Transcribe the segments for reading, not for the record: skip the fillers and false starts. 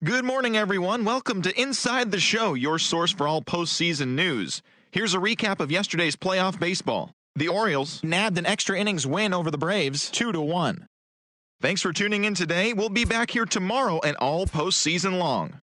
Good morning, everyone. Welcome to Inside the Show, your source for all postseason news. Here's a recap of yesterday's playoff baseball. The Orioles nabbed an extra innings win over the Braves, 2-1. Thanks for tuning in today. We'll be back here tomorrow and all postseason long.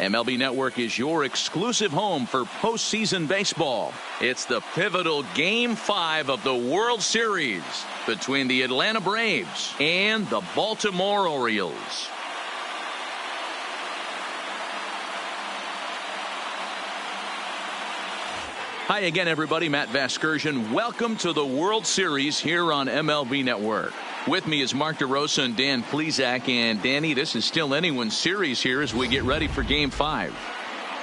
MLB Network is your exclusive home for postseason baseball. It's the pivotal Game 5 of the World Series between the Atlanta Braves and the Baltimore Orioles. Hi again, everybody. Matt Vasgersian. Welcome to the World Series here on MLB Network. With me is Mark DeRosa and Dan Plesac. And Danny, this is still anyone's series here as we get ready for Game 5.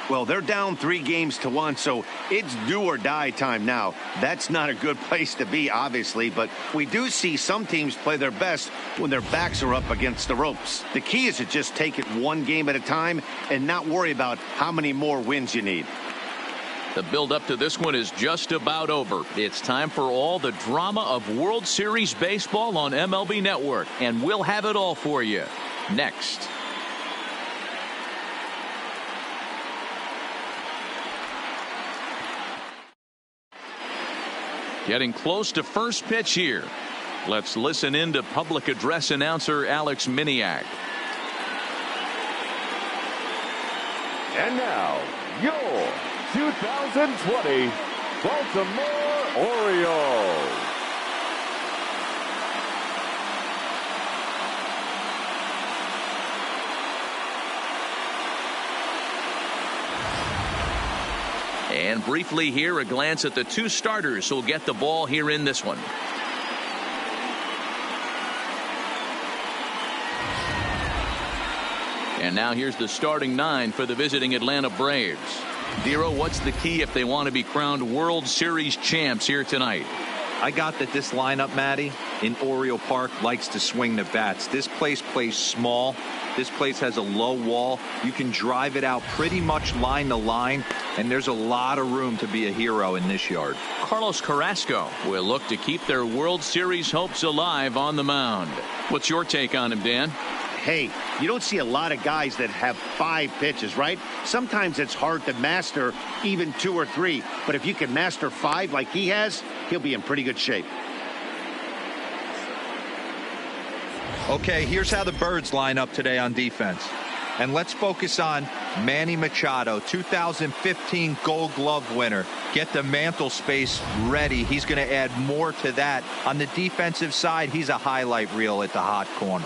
Well, they're down 3-1, so it's do or die time now. That's not a good place to be, obviously, but we do see some teams play their best when their backs are up against the ropes. The key is to just take it one game at a time and not worry about how many more wins you need. The build-up to this one is just about over. It's time for all the drama of World Series baseball on MLB Network, and we'll have it all for you next. Getting close to first pitch here. Let's listen in to public address announcer Alex Miniak. And now, your 2020 Baltimore Orioles. And briefly here, a glance at the two starters who'll get the ball here in this one. And now here's the starting 9 for the visiting Atlanta Braves. Dero, what's the key if they want to be crowned World Series champs here tonight? I got that this lineup, Matty, in Oriole Park likes to swing the bats. This place plays small. This place has a low wall. You can drive it out pretty much line to line, and there's a lot of room to be a hero in this yard. Carlos Carrasco will look to keep their World Series hopes alive on the mound. What's your take on him, Dan? Hey, you don't see a lot of guys that have 5 pitches, right? Sometimes it's hard to master even 2 or 3. But if you can master 5 like he has, he'll be in pretty good shape. Okay, here's how the Birds line up today on defense. And let's focus on Manny Machado, 2015 Gold Glove winner. Get the mantle space ready. He's going to add more to that. On the defensive side, he's a highlight reel at the hot corner.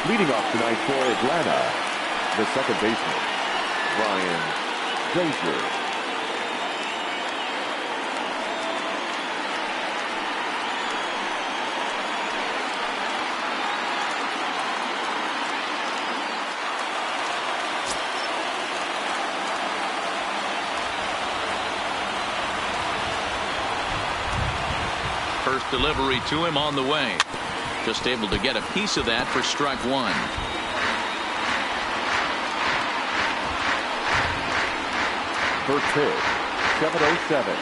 Leading off tonight for Atlanta, the second baseman, Brian Dozier. First delivery to him on the way. Just able to get a piece of that for strike one. First pitch, 7:07.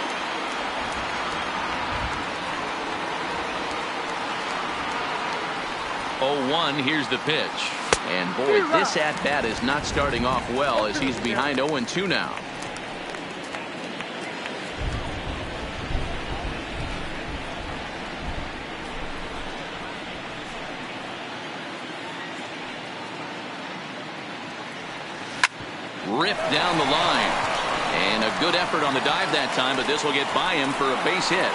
0-1, here's the pitch. And boy, this at-bat is not starting off well as he's behind 0-2 now. Ripped down the line. And a good effort on the dive that time, but this will get by him for a base hit.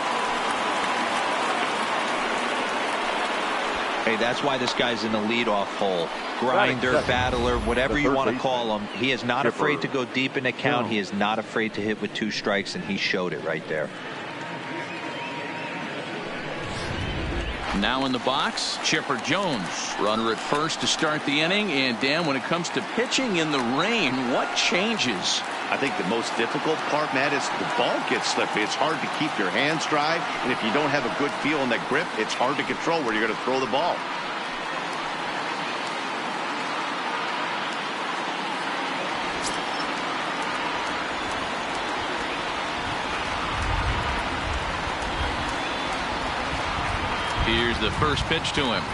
Hey, that's why this guy's in the leadoff hole. Grinder, battler, whatever you want to call him. He is not afraid to go deep in the count. He is not afraid to hit with 2 strikes, and he showed it right there. Now in the box, Chipper Jones. Runner at first to start the inning. And Dan, when it comes to pitching in the rain, what changes? I think the most difficult part, Matt, is the ball gets slippery. It's hard to keep your hands dry, and if you don't have a good feel in that grip, it's hard to control where you're going to throw the ball. Here's the first pitch to him.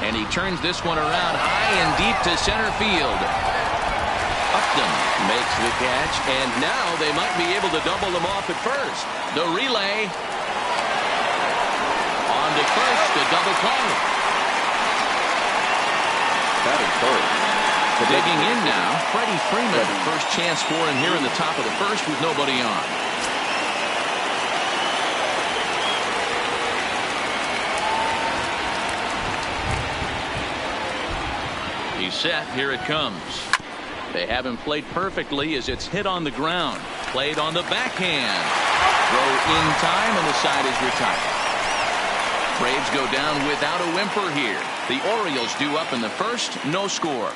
And he turns this one around high and deep to center field. Upton makes the catch, and now they might be able to double them off at first. The relay. On to first, the double play. That is first. Digging in now, Freddie Freeman. First chance for him here in the top of the first with nobody on. He's set. Here it comes. They haven't played perfectly as it's hit on the ground. Played on the backhand. Throw in time, and the side is retired. Braves go down without a whimper here. The Orioles due up in the first. No score.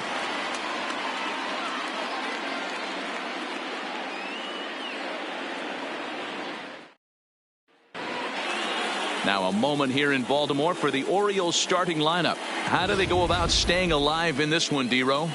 Now a moment here in Baltimore for the Orioles starting lineup. How do they go about staying alive in this one, D-Row?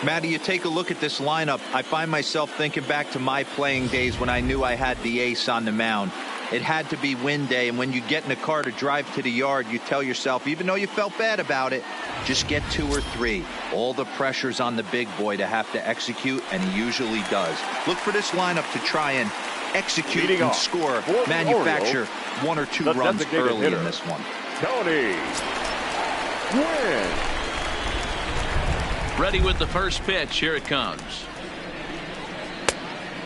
Matty, you take a look at this lineup. I find myself thinking back to my playing days when I knew I had the ace on the mound. It had to be win day, and when you get in a car to drive to the yard, you tell yourself, even though you felt bad about it, just get 2 or 3. All the pressure's on the big boy to have to execute, and he usually does. Look for this lineup to try and execute and score, manufacture 1 or 2 runs early in this one. Tony Gwynn. Ready with the first pitch. Here it comes.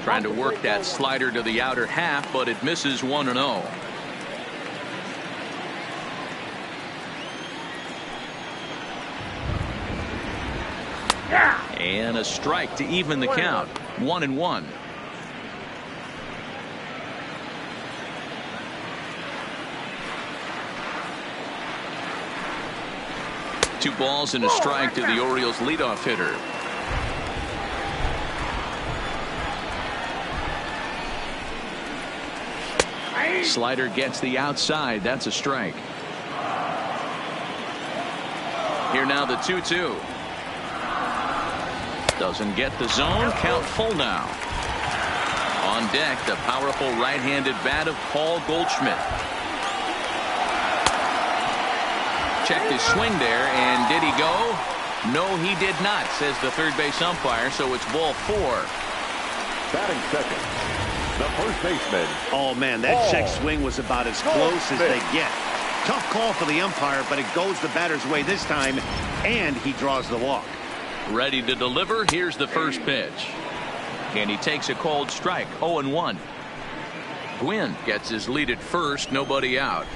Trying to work that slider to the outer half, but it misses 1-0. And a strike to even the count. 1-1. Two balls and a strike to the Orioles leadoff hitter. Slider gets the outside. That's a strike. Here now the 2-2. Doesn't get the zone. Count full now. On deck, the powerful right-handed bat of Paul Goldschmidt. Checked his swing there, and did he go? No, he did not, says the third base umpire, so it's ball 4. Batting second, the first baseman. Oh, man, that check swing was about as close as they get. Tough call for the umpire, but it goes the batter's way this time, and he draws the walk. Ready to deliver. Here's the first pitch. And he takes a called strike. 0-1. Gwynn gets his lead at first. Nobody out.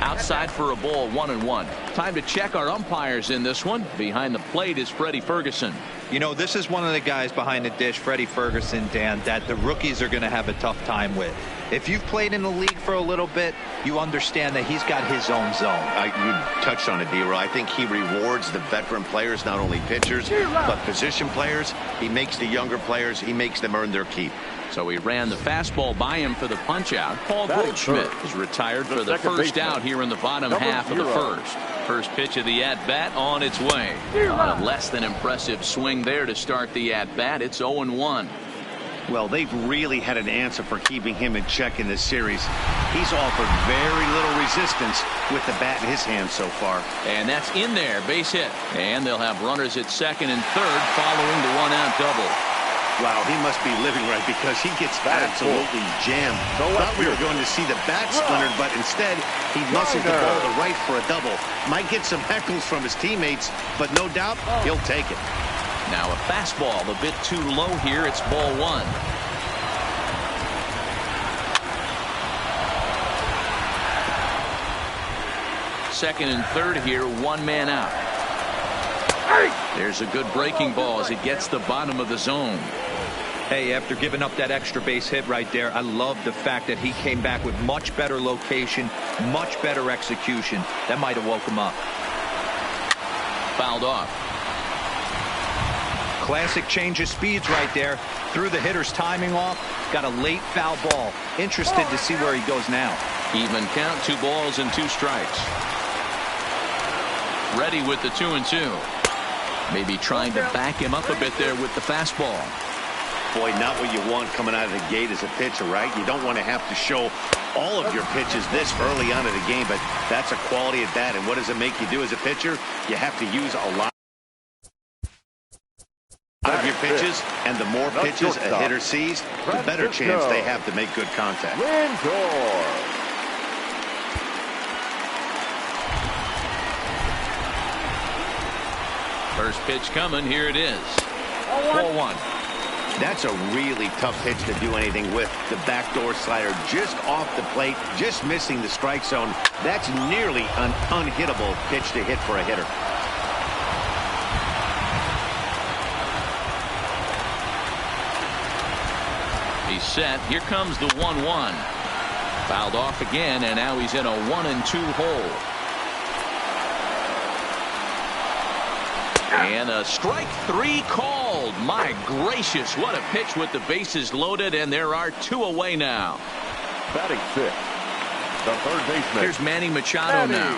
Outside for a ball. 1-1. Time to check our umpires in this one. Behind the plate is Freddie Ferguson. You know, this is one of the guys behind the dish, Freddie Ferguson, Dan, that the rookies are going to have a tough time with. If you've played in the league for a little bit, you understand that he's got his own zone. You touched on it, D-Roy. I think he rewards the veteran players, not only pitchers, but position players. He makes the younger players, he makes them earn their keep. So he ran the fastball by him for the punch out. Paul Goldschmidt is retired for the first out here in the bottom half of the first. First pitch of the at-bat on its way. On a less than impressive swing there to start the at-bat. It's 0-1. Well, they've really had an answer for keeping him in check in this series. He's offered very little resistance with the bat in his hand so far. And that's in there, base hit. And they'll have runners at second and third following the one-out double. Wow, he must be living right because he gets absolutely jammed. Thought we were going to see the bat splintered, but instead he muscles the ball to right for a double. Might get some heckles from his teammates, but no doubt he'll take it. Now a fastball a bit too low here. It's ball one. Second and third here, one man out. There's a good breaking ball as it gets the bottom of the zone. Hey, after giving up that extra base hit right there, I love the fact that he came back with much better location, much better execution. That might have woke him up. Fouled off. Classic change of speeds right there. Threw the hitter's timing off. Got a late foul ball. Interested to see where he goes now. Even count, 2 balls and 2 strikes. Ready with the 2-2. Maybe trying to back him up a bit there with the fastball. Boy, not what you want coming out of the gate as a pitcher, right? You don't want to have to show all of your pitches this early on in the game, but that's a quality at bat. And what does it make you do as a pitcher? You have to use a lot of your pitches, and the more pitches a hitter sees, the better chance they have to make good contact. Lindor. First pitch coming. Here it is. 4-1. That's a really tough pitch to do anything with. The backdoor slider just off the plate, just missing the strike zone. That's nearly an unhittable pitch to hit for a hitter. He's set. Here comes the 1-1. Fouled off again, and now he's in a 1-2 hole. And a strike 3 called. My gracious, what a pitch with the bases loaded, and there are 2 away now. Batting 6th, the third baseman. Here's Manny Machado now.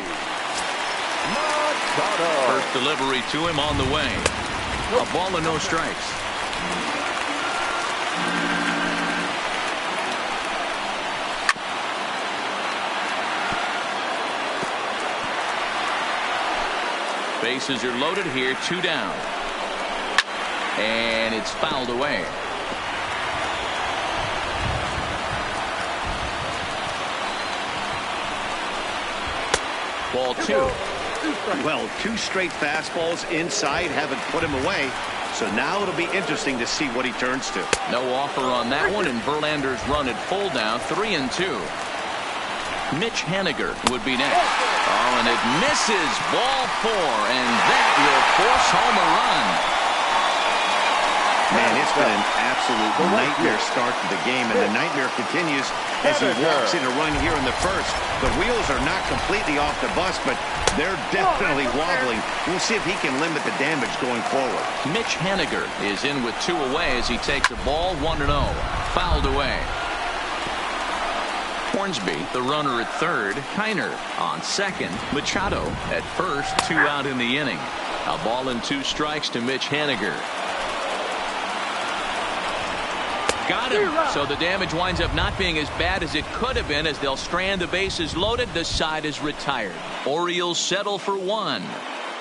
Machado. First delivery to him on the way. A ball and no strikes. Bases are loaded here, 2 down. And it's fouled away. Ball 2. Well, 2 straight fastballs inside haven't put him away. So now it'll be interesting to see what he turns to. No offer on that one, and Verlander's run at full now, 3-2. Mitch Haniger would be next. Oh, and it misses. Ball 4, and that will force home a run. Man, it's been an absolute nightmare start to the game, and the nightmare continues as he walks in a run here in the first. The wheels are not completely off the bus, but they're definitely wobbling. We'll see if he can limit the damage going forward. Mitch Haniger is in with 2 away as he takes a ball 1-0. Fouled away. Hornsby, the runner at third. Kiner on second. Machado at first. 2 out in the inning. A ball and 2 strikes to Mitch Haniger. Got him. So the damage winds up not being as bad as it could have been as they'll strand the bases loaded. The side is retired. Orioles settle for 1.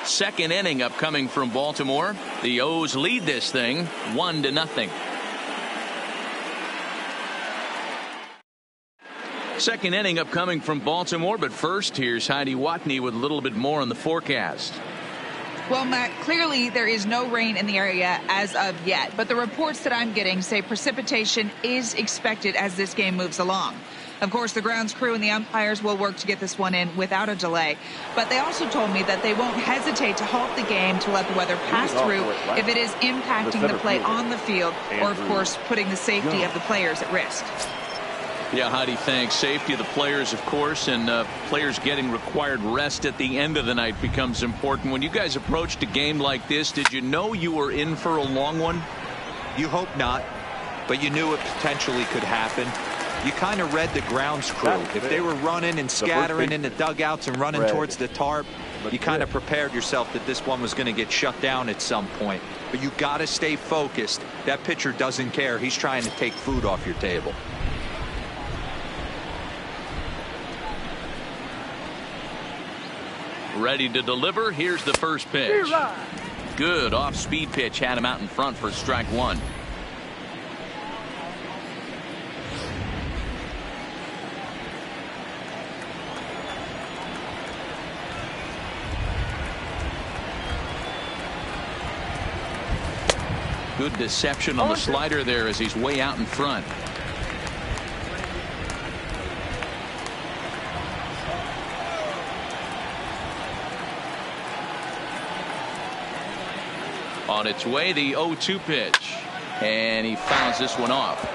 Second inning upcoming from Baltimore. The O's lead this thing 1-0. Second inning upcoming from Baltimore, but first, here's Heidi Watney with a little bit more on the forecast. Well, Matt, clearly there is no rain in the area as of yet, but the reports that I'm getting say precipitation is expected as this game moves along. Of course, the grounds crew and the umpires will work to get this one in without a delay, but they also told me that they won't hesitate to halt the game to let the weather pass through if it is impacting the play on the field or, of course, putting the safety of the players at risk. Yeah, Heidi, thanks. Safety of the players, of course, and players getting required rest at the end of the night becomes important. When you guys approached a game like this, did you know you were in for a long one? You hope not, but you knew it potentially could happen. You kind of read the grounds crew. If they were running and scattering in the dugouts and running towards the tarp, you kind of prepared yourself that this one was going to get shut down at some point. But you got to stay focused. That pitcher doesn't care. He's trying to take food off your table. Ready to deliver. Here's the first pitch. Good off-speed pitch. Had him out in front for strike one. Good deception on the slider there as he's way out in front. On its way, the 0-2 pitch, and he fouls this one off.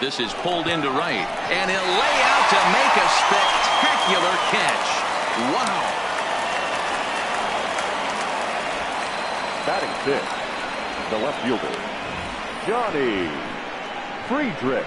This is pulled into right, and he'll lay out to make a spectacular catch. Wow. Batting fifth, the left fielder, Johnny Friedrich.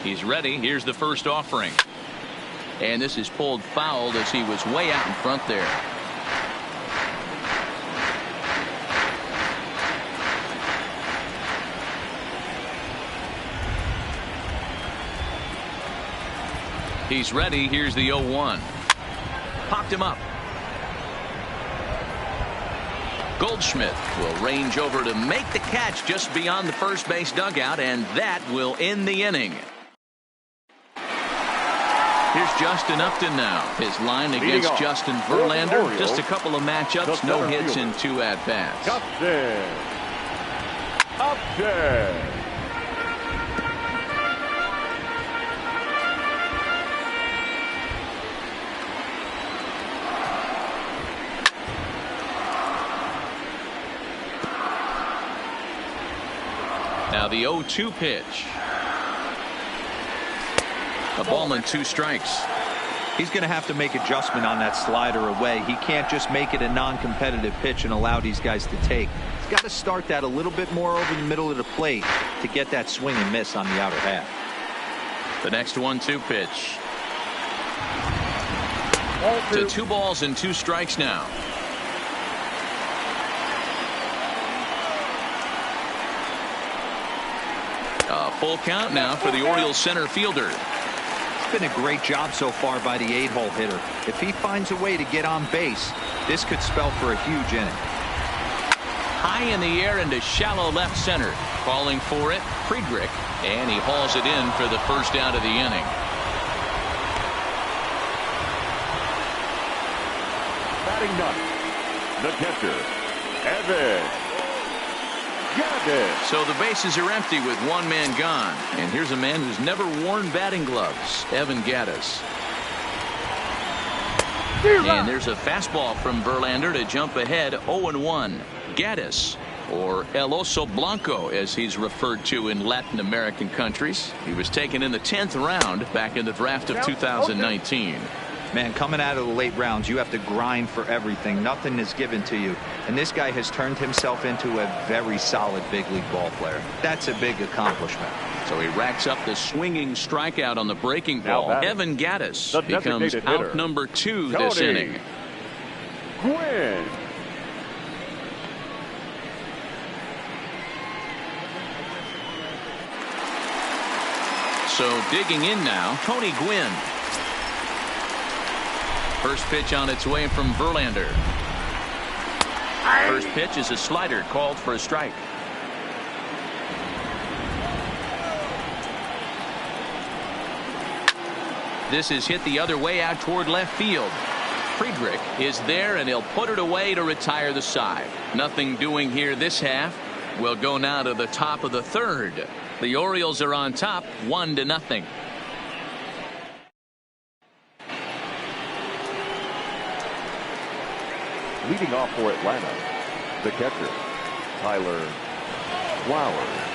He's ready. Here's the first offering. And this is pulled fouled as he was way out in front there. He's ready. Here's the 0-1. Popped him up. Goldschmidt will range over to make the catch just beyond the first base dugout, and that will end the inning. Here's Justin Upton now. His line against Justin Verlander. Just a couple of matchups, no hits in 2 at-bats. Upton. Now the 0-2 pitch. A ball and 2 strikes. He's going to have to make adjustment on that slider away. He can't just make it a non-competitive pitch and allow these guys to take. He's got to start that a little bit more over the middle of the plate to get that swing and miss on the outer half. The next 1-2 pitch. To 2 balls and 2 strikes now. A full count now for the Orioles center fielder. It's been a great job so far by the 8-hole hitter. If he finds a way to get on base, this could spell for a huge inning. High in the air into shallow left center. Calling for it, Friedrich, and he hauls it in for the first out of the inning. Batting ninth, the catcher, Evan. So the bases are empty with 1 man gone. And here's a man who's never worn batting gloves, Evan Gattis. And there's a fastball from Verlander to jump ahead 0-1. Gattis or El Oso Blanco, as he's referred to in Latin American countries. He was taken in the 10th round back in the draft of 2019. Man, coming out of the late rounds, you have to grind for everything. Nothing is given to you. And this guy has turned himself into a very solid big league ball player. That's a big accomplishment. So he racks up the swinging strikeout on the breaking ball. Evan Gattis becomes out number 2 this inning. Gwynn. So digging in now, Tony Gwynn. First pitch on its way from Verlander. First pitch is a slider called for a strike. This is hit the other way out toward left field. Friedrich is there, and he'll put it away to retire the side. Nothing doing here this half. We'll go now to the top of the third. The Orioles are on top, 1-0. Leading off for Atlanta, the catcher, Tyler Flowers.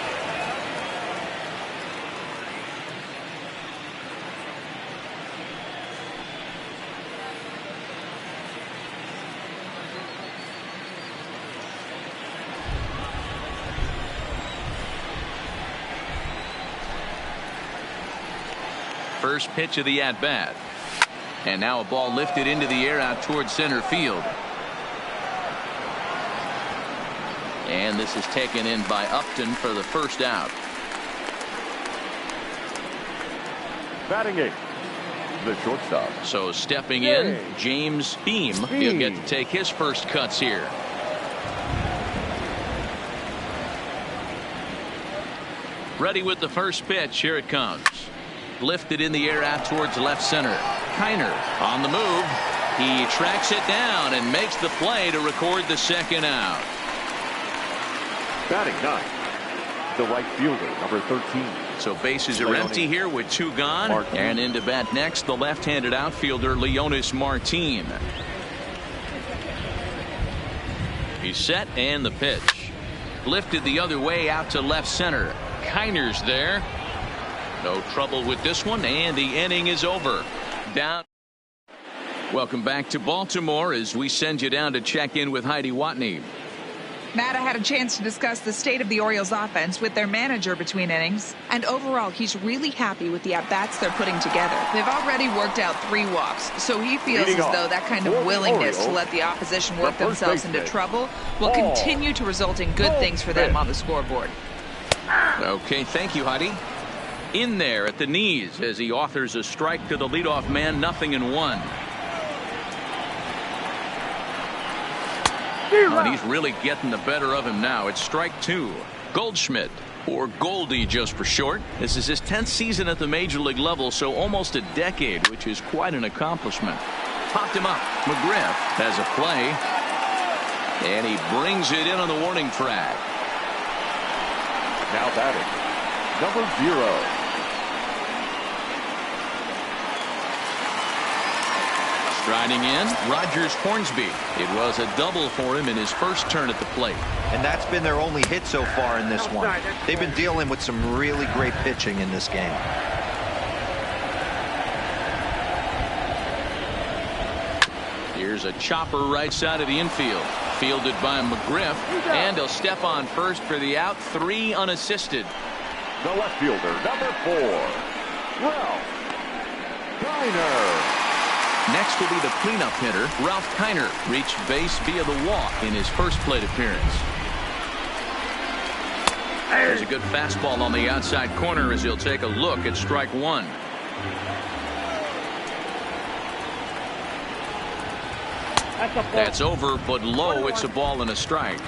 First pitch of the at-bat. And now a ball lifted into the air out towards center field. And this is taken in by Upton for the first out. Batting eighth, the shortstop. So stepping in, James Beam. He'll get to take his first cuts here. Ready with the first pitch. Here it comes. Lifted in the air out towards left center. Kiner on the move. He tracks it down and makes the play to record the second out. Batting ninth, the right fielder, number 13. So bases are empty here with 2 gone. And into bat next, the left-handed outfielder, Leonis Martin. He's set, and the pitch. Lifted the other way out to left center. Kiner's there. No trouble with this one, and the inning is over. Down. Welcome back to Baltimore as we send you down to check in with Heidi Watney. Matt, I had a chance to discuss the state of the Orioles offense with their manager between innings. And overall, he's really happy with the at-bats they're putting together. They've already worked out 3 walks, so he feels as though that kind of willingness to let the opposition work themselves into trouble will continue to result in good things for them on the scoreboard. Okay, thank you, Heidi. In there at the knees as he authors a strike to the leadoff man, 0-1. And he's really getting the better of him now. It's strike 2. Goldschmidt, or Goldie just for short. This is his 10th season at the major league level, so almost a decade, which is quite an accomplishment. Popped him up. McGriff has a play. And he brings it in on the warning track. Now batting, number 0. Striding in, Rogers Hornsby. It was a double for him in his first turn at the plate. And that's been their only hit so far in this one. They've been dealing with some really great pitching in this game. Here's a chopper right side of the infield. Fielded by McGriff. And he'll step on first for the out. 3 unassisted. The left fielder, number 4, Ralph Kiner. Next will be the cleanup hitter, Ralph Kiner. Reached base via the walk in his first plate appearance. There's a good fastball on the outside corner as he'll take a look at strike 1. That's over, but low. It's a ball and a strike.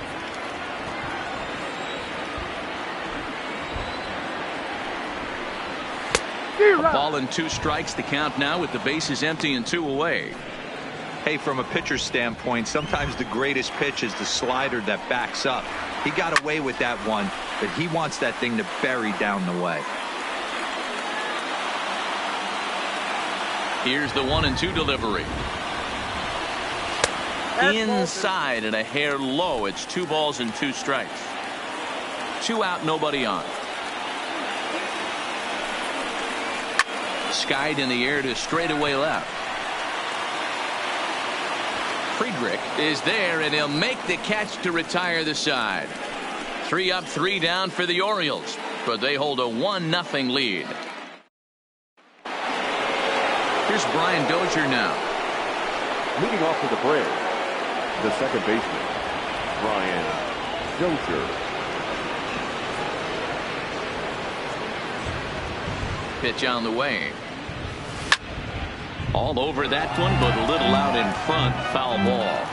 A ball and 2 strikes to count now with the bases empty and 2 away. Hey, from a pitcher's standpoint, sometimes the greatest pitch is the slider that backs up. He got away with that one, but he wants that thing to bury down the way. Here's the 1-2 delivery. inside and a hair low. It's 2 balls and 2 strikes. 2 out, nobody on. Skied in the air to straightaway left. Friedrich is there, and he'll make the catch to retire the side. 3 up, 3 down for the Orioles, but they hold a 1-0 lead. Here's Brian Dozier now. Leading off for the Braves, the second baseman, Brian Dozier. Pitch on the way. All over that one, but a little out in front. Foul ball.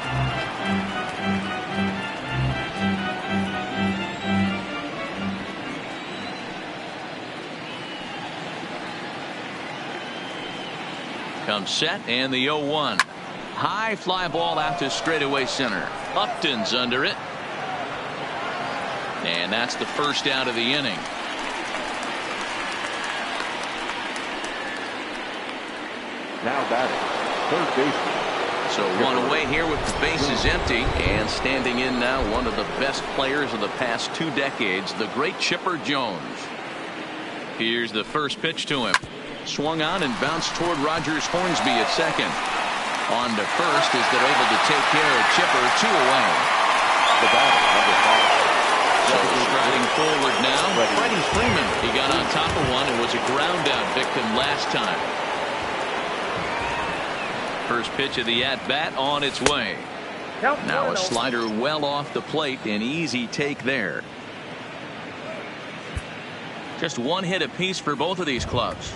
Comes set, and the 0-1. High fly ball out to straightaway center. Upton's under it. And that's the first out of the inning. Now batting, third baseman. So 1 away here with the bases empty, and standing in now one of the best players of the past 2 decades, the great Chipper Jones. Here's the first pitch to him. Swung on and bounced toward Rogers Hornsby at second. On to first as they're able to take care of Chipper. 2 away. The batter, number 5. So striding forward now, Freddie Freeman. He got on top of one and was a ground out victim last time. First pitch of the at-bat on its way. Now a slider well off the plate, an easy take there. Just 1 hit apiece for both of these clubs.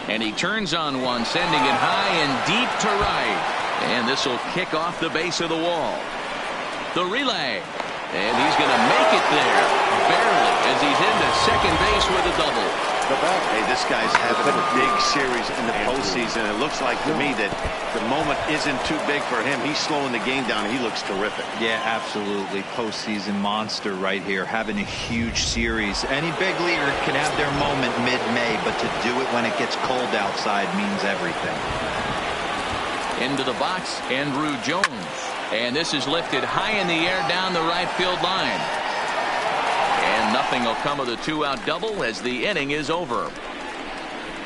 And he turns on one, sending it high and deep to right. And this will kick off the base of the wall. The relay. And he's going to make it there, barely, as he's into second base with a double. Hey, this guy's having a big series in the postseason. It looks like to me that the moment isn't too big for him. He's slowing the game down. He looks terrific. Yeah, absolutely. Postseason monster right here, having a huge series. Any big leaguer can have their moment mid-May, but to do it when it gets cold outside means everything. Into the box, Andrew Jones. And this is lifted high in the air down the right field line. And nothing will come of the 2-out double as the inning is over.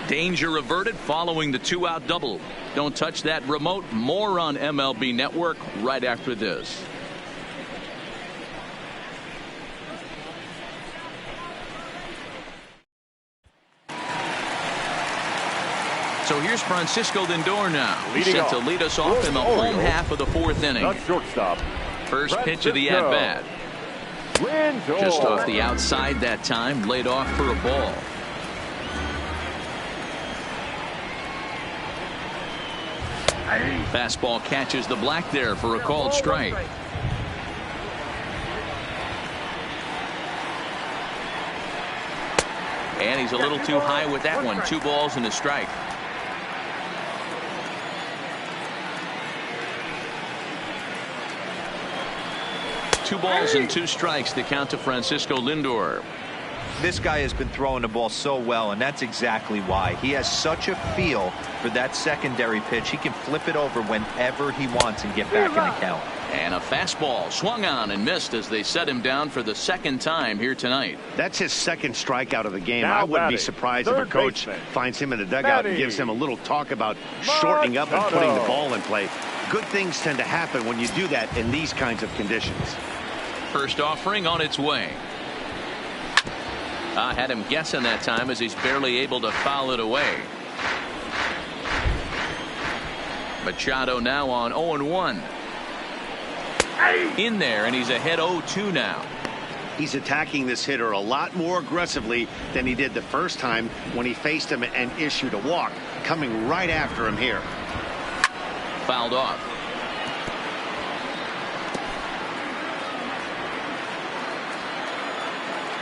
Danger averted following the 2-out double. Don't touch that remote. More on MLB Network right after this. So here's Francisco Lindor now. He's set to lead us off in the home half of the 4th inning. The shortstop. First pitch of the at-bat. Just off the outside that time, laid off for a ball. Fastball catches the black there for a called strike. And he's a little too high with that one. 2 balls and a strike. Two balls and 2 strikes to count to Francisco Lindor. This guy has been throwing the ball so well, and that's exactly why. He has such a feel for that secondary pitch. He can flip it over whenever he wants and get back in the count. And a fastball swung on and missed as they set him down for the 2nd time here tonight. That's his 2nd strikeout of the game. I wouldn't be surprised if a coach finds him in the dugout and gives him a little talk about shortening up and putting the ball in play. Good things tend to happen when you do that in these kinds of conditions. First offering on its way. I had him guessing that time as he's barely able to foul it away. Machado now on 0-1. In there, and he's ahead 0-2 now. He's attacking this hitter a lot more aggressively than he did the first time when he faced him and issued a walk. Coming right after him here. Fouled off.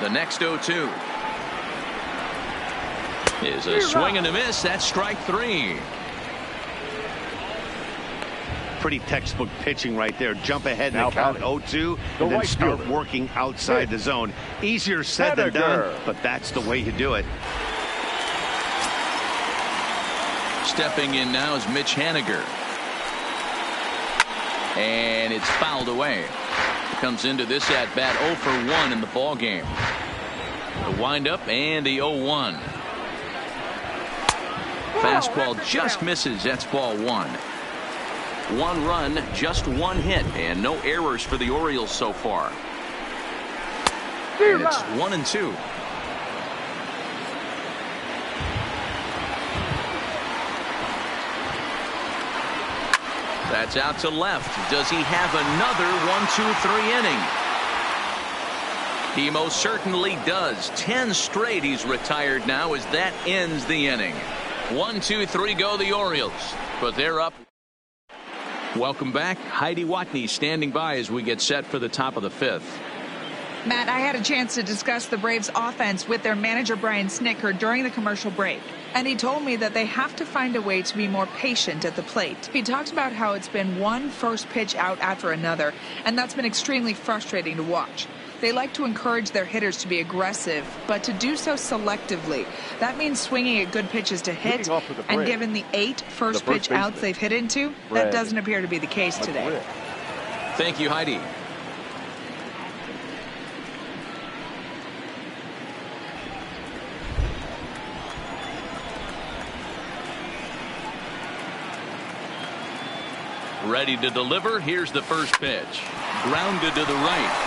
The next 0-2 is a swing and a miss. That's strike 3. pretty textbook pitching right there. Jump ahead in Now the count batting, 0-2 the and then right start fielder. working outside the zone. Easier said than done, but that's the way you do it. Stepping in now is Mitch Haniger. And it's fouled away. Comes into this at bat 0 for 1 in the ball game. The windup and the 0-1. Fastball just misses. That's ball 1. 1 run, just 1 hit, and no errors for the Orioles so far. And it's 1-2. That's out to left. Does he have another 1-2-3 inning? He most certainly does. 10 straight he's retired now as that ends the inning. 1-2-3 go the Orioles, but they're up. Welcome back. Heidi Watney standing by as we get set for the top of the 5th. Matt, I had a chance to discuss the Braves offense with their manager Brian Snitker during the commercial break. And he told me that they have to find a way to be more patient at the plate. He talked about how it's been one first pitch out after another, and that's been extremely frustrating to watch. They like to encourage their hitters to be aggressive, but to do so selectively. That means swinging at good pitches to hit, and given the 8 first pitch outs they've hit into, that doesn't appear to be the case today. Thank you, Heidi. Ready to deliver. Here's the first pitch. Grounded to the right.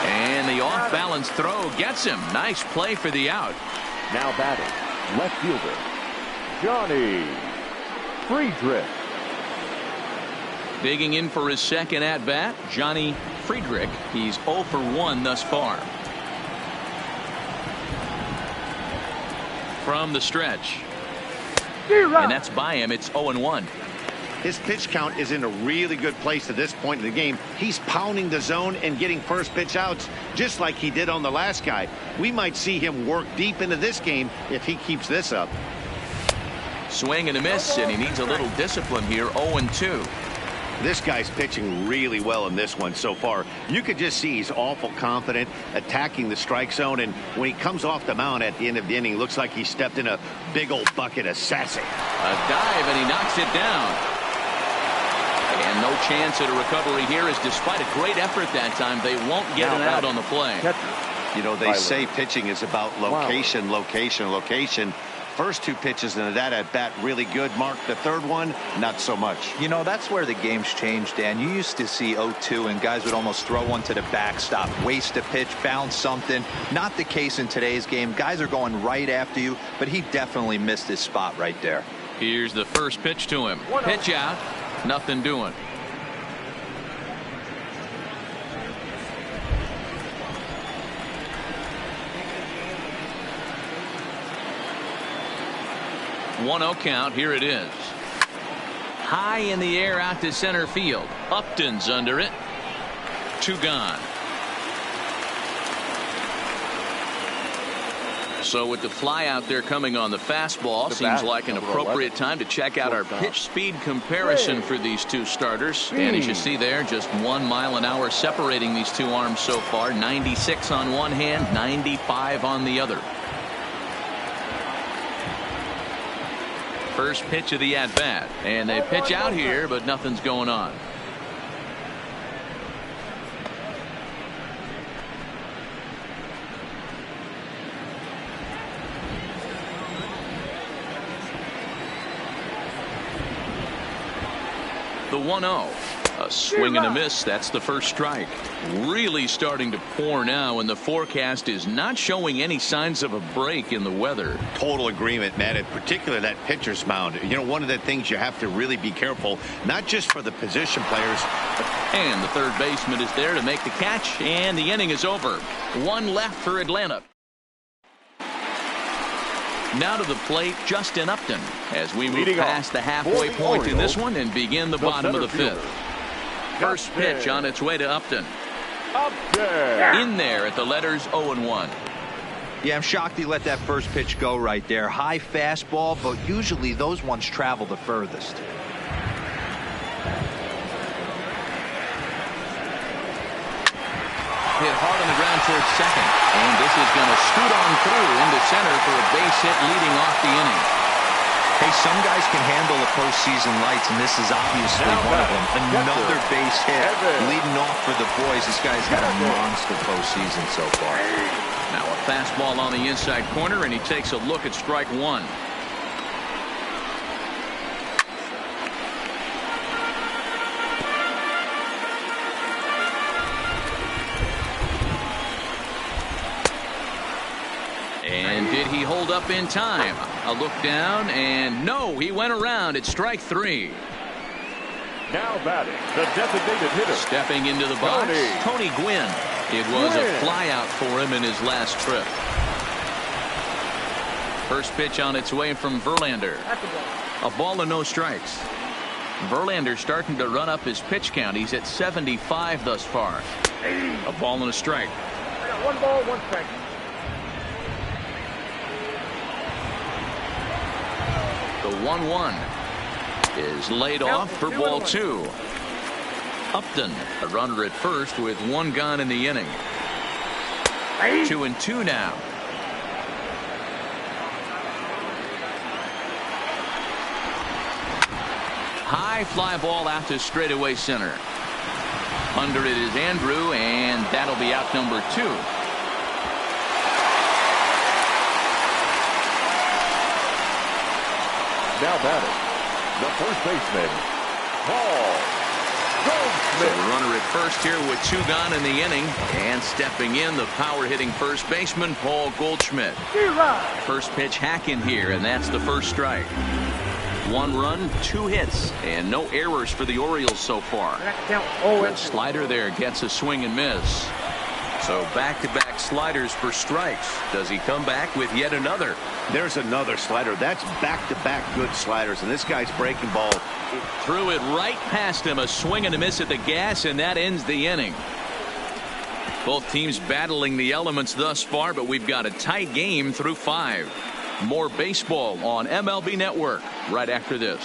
And the off-balance throw gets him. Nice play for the out. Now batting, left fielder, Johnny Friedrich. Digging in for his second at-bat, Johnny Friedrich. He's 0 for 1 thus far. From the stretch. And that's by him. It's 0-1. His pitch count is in a really good place at this point in the game. He's pounding the zone and getting first pitch outs just like he did on the last guy. We might see him work deep into this game if he keeps this up. Swing and a miss, and he needs a little discipline here. 0-2. This guy's pitching really well in this one so far. You could just see he's awful confident attacking the strike zone, and when he comes off the mound at the end of the inning, looks like he stepped in a big old bucket of sassy. A dive, and he knocks it down. And no chance at a recovery here, as despite a great effort that time, they won't get it out on the play. You know, they say pitching is about location, location, location. First 2 pitches into that at bat really good. Mark, the third one, not so much. You know, that's where the game's changed, Dan. You used to see 0-2 and guys would almost throw one to the backstop, waste a pitch, bounce something. Not the case in today's game. Guys are going right after you, but he definitely missed his spot right there. Here's the first pitch to him. Pitch out. Nothing doing. One-0 count. Here it is. High in the air out to center field. Upton's under it. 2 gone. So with the fly out there coming on the fastball, seems like an appropriate time to check out our pitch speed comparison for these 2 starters. And as you see there, just 1 mile an hour separating these 2 arms so far. 96 on one hand, 95 on the other. First pitch of the at-bat, and they pitch out here, but nothing's going on. The 1-0. A swing and a miss. That's the first strike. Really starting to pour now, and the forecast is not showing any signs of a break in the weather. Total agreement, Matt, in particular that pitcher's mound. You know, one of the things you have to really be careful, not just for the position players. And the third baseman is there to make the catch, and the inning is over. 1 left for Atlanta. Now to the plate, Justin Upton, as we move past the halfway point in this one and begin the bottom of the 5th. First pitch on its way to Upton. In there at the letters 0-1. Yeah, I'm shocked he let that first pitch go right there. High fastball, but usually those ones travel the furthest. hit hard on the ground towards second. And this is going to scoot on through into center for a base hit leading off the inning. Hey, some guys can handle the postseason lights, and this is obviously one of them. Another base hit leading off for the boys. This guy's had a monster postseason so far. Now a fastball on the inside corner, and he takes a look at strike one. And did he hold up in time? A look down, and no, he went around at strike three. Now batting, the designated hitter. Stepping into the box, Tony Gwynn. It was a flyout for him in his last trip. First pitch on its way from Verlander. A ball and no strikes. Verlander starting to run up his pitch count. He's at 75 thus far. A ball and a strike. One ball, one strike. The 1-1 is laid off for ball two. Upton, a runner at first with one gone in the inning. 2-2 now. High fly ball out to straightaway center. Under it is Andrew, and that'll be out number two. Now batting, the first baseman, Paul Goldschmidt. The runner at first here with two gone in the inning, and stepping in, the power hitting first baseman Paul Goldschmidt. First pitch hacking here, and that's the first strike. One run, two hits, and no errors for the Orioles so far. The slider there gets a swing and miss. So back-to-back sliders for strikes. Does he come back with yet another? There's another slider. That's back-to-back good sliders, and this guy's breaking ball. Threw it right past him. A swing and a miss at the gas, and that ends the inning. Both teams battling the elements thus far, but we've got a tight game through 5. More baseball on MLB Network right after this.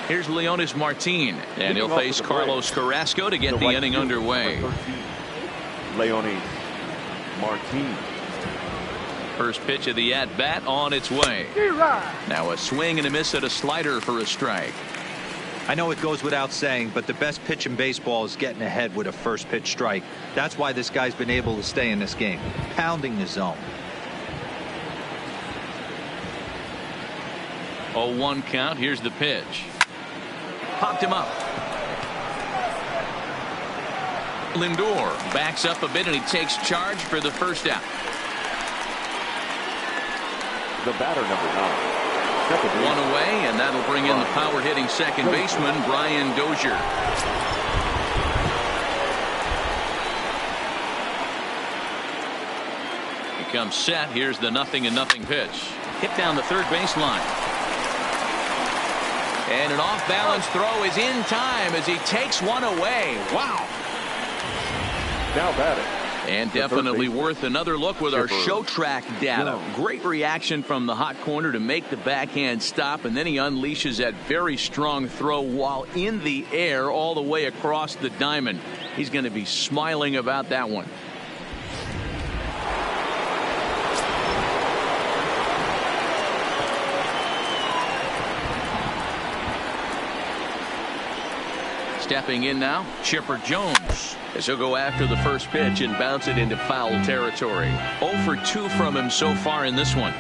Here's Leonis Martin, and he'll face Carlos Carrasco to get the inning underway. Leonis Martin. First pitch of the at-bat on its way. Now a swing and a miss at a slider for a strike. I know it goes without saying, but the best pitch in baseball is getting ahead with a first pitch strike. That's why this guy's been able to stay in this game, pounding the zone. 0-1 count. Here's the pitch. Popped him up. Lindor backs up a bit, and he takes charge for the first out. The batter, number 9. One away, and that'll bring in the power hitting second baseman Brian Dozier. He comes set. Here's the 0-0 pitch. Hit down the third baseline. And an off-balance throw is in time as he takes one away. Wow. Now batting. And definitely worth another look with our show track data. Great reaction from the hot corner to make the backhand stop, and then he unleashes that very strong throw while in the air all the way across the diamond. He's going to be smiling about that one. Stepping in now, Chipper Jones, as he'll go after the first pitch and bounce it into foul territory. 0 for 2 from him so far in this one.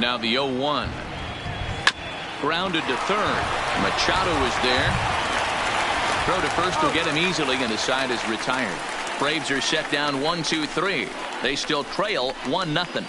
Now the 0-1. Grounded to third. Machado is there. Throw to first will get him easily, and the side is retired. Braves are set down 1-2-3. They still trail 1-0.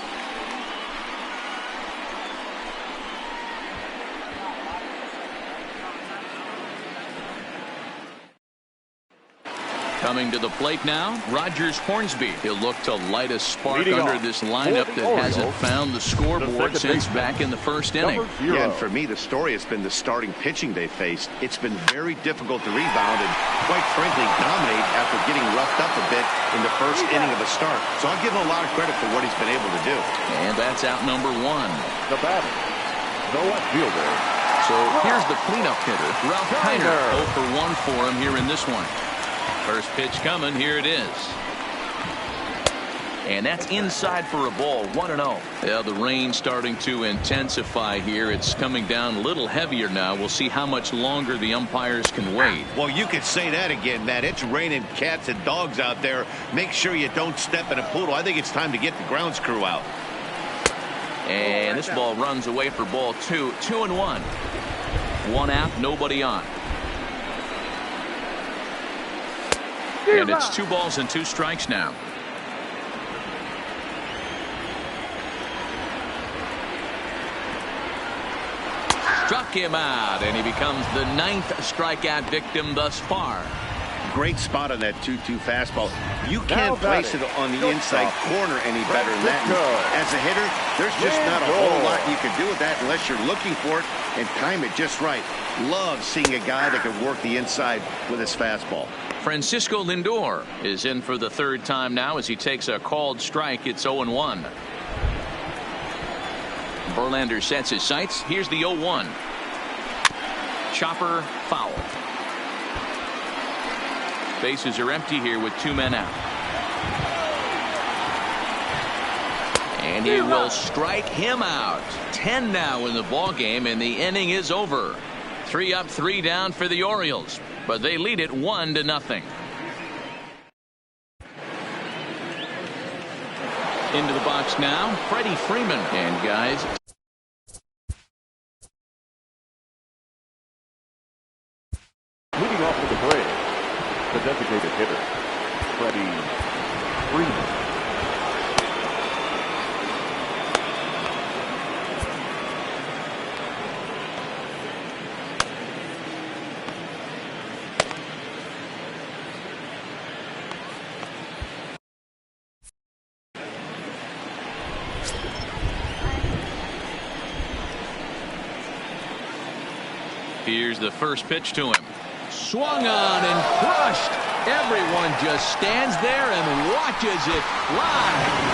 Coming to the plate now, Rogers Hornsby. He'll look to light a spark Leading under off this lineup for the that hasn't Orioles, found the scoreboard the second since back in the first inning. Yeah, and for me, the story has been the starting pitching they faced. It's been very difficult to rebound and, quite frankly, dominate after getting roughed up a bit in the first inning of a start. So I'll give him a lot of credit for what he's been able to do. And that's out number one. The batter, the left fielder. So here's the cleanup hitter, Ralph Kiner. 0 for 1 for him here in this one. First pitch coming. Here it is. And that's inside for a ball. 1-0. Yeah, the rain starting to intensify here. It's coming down a little heavier now. We'll see how much longer the umpires can wait. Well, you could say that again, Matt. It's raining cats and dogs out there. Make sure you don't step in a poodle. I think it's time to get the grounds crew out. And this ball runs away for ball 2. 2-1. 1 out, nobody on. And it's 2 balls and 2 strikes now. Struck him out, and he becomes the 9th strikeout victim thus far. Great spot on that 2-2 fastball. You can't place it on the inside corner any better than that. As a hitter, there's just not a whole lot you can do with that unless you're looking for it and time it just right. Love seeing a guy that can work the inside with his fastball. Francisco Lindor is in for the 3rd time now as he takes a called strike. It's 0-1. Verlander sets his sights. Here's the 0-1. Chopper foul. Bases are empty here with 2 men out. And he will strike him out. 10 now in the ball game, and the inning is over. 3 up, 3 down for the Orioles, but they lead it 1-0. Into the box now, Freddie Freeman. And guys, Leading off with the Braves, the designated hitter, Freddie Freeman. here's the first pitch to him. Swung on and crushed. Everyone just stands there and watches it fly.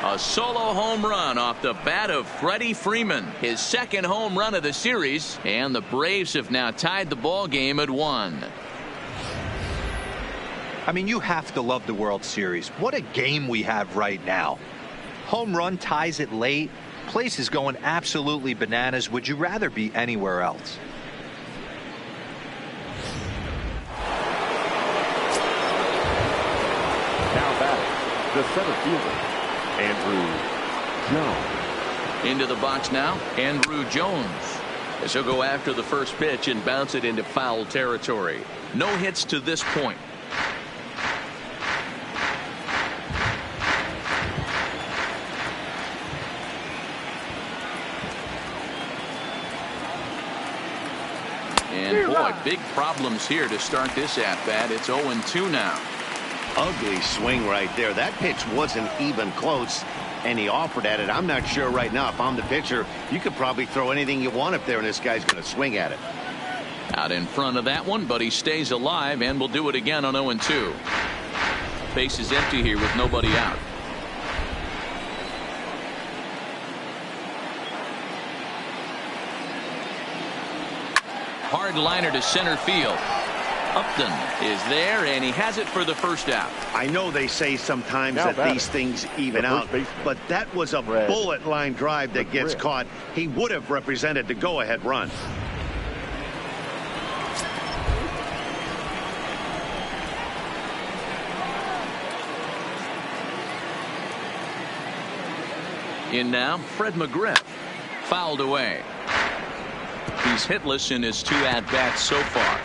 A solo home run off the bat of Freddie Freeman, his 2nd home run of the series, and the Braves have now tied the ball game at 1. I mean, you have to love the World Series. What a game we have right now. Home run ties it late. Place is going absolutely bananas. Would you rather be anywhere else? Now batting, the center fielder, Andrew Jones. Into the box now, Andrew Jones. As he'll go after the first pitch and bounce it into foul territory. No hits to this point. And boy, big problems here to start this at-bat. It's 0-2 now. Ugly swing right there. That pitch wasn't even close, and he offered at it. I'm not sure right now if I'm the pitcher. You could probably throw anything you want up there, and this guy's going to swing at it. Out in front of that one, but he stays alive and will do it again on 0-2. Base is empty here with nobody out. Hard liner to center field. Upton is there, and he has it for the first out. I know they say sometimes that these things even out, but that was a bullet line drive that gets caught. He would have represented the go-ahead run. In now, Fred McGriff. Fouled away. He's hitless in his 2 at-bats so far.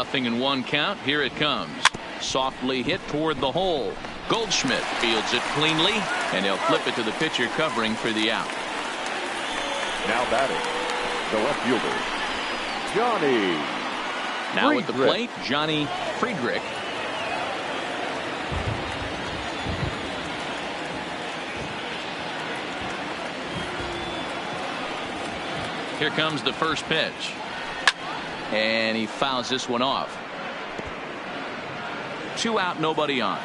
0-1 count. Here it comes. Softly hit toward the hole. Goldschmidt fields it cleanly, and he'll flip it to the pitcher covering for the out. Now batting, the left fielder, Johnny. Now Friedrich. at the plate, Johnny Friedrich. Here comes the first pitch. And he fouls this one off. 2 out, nobody on.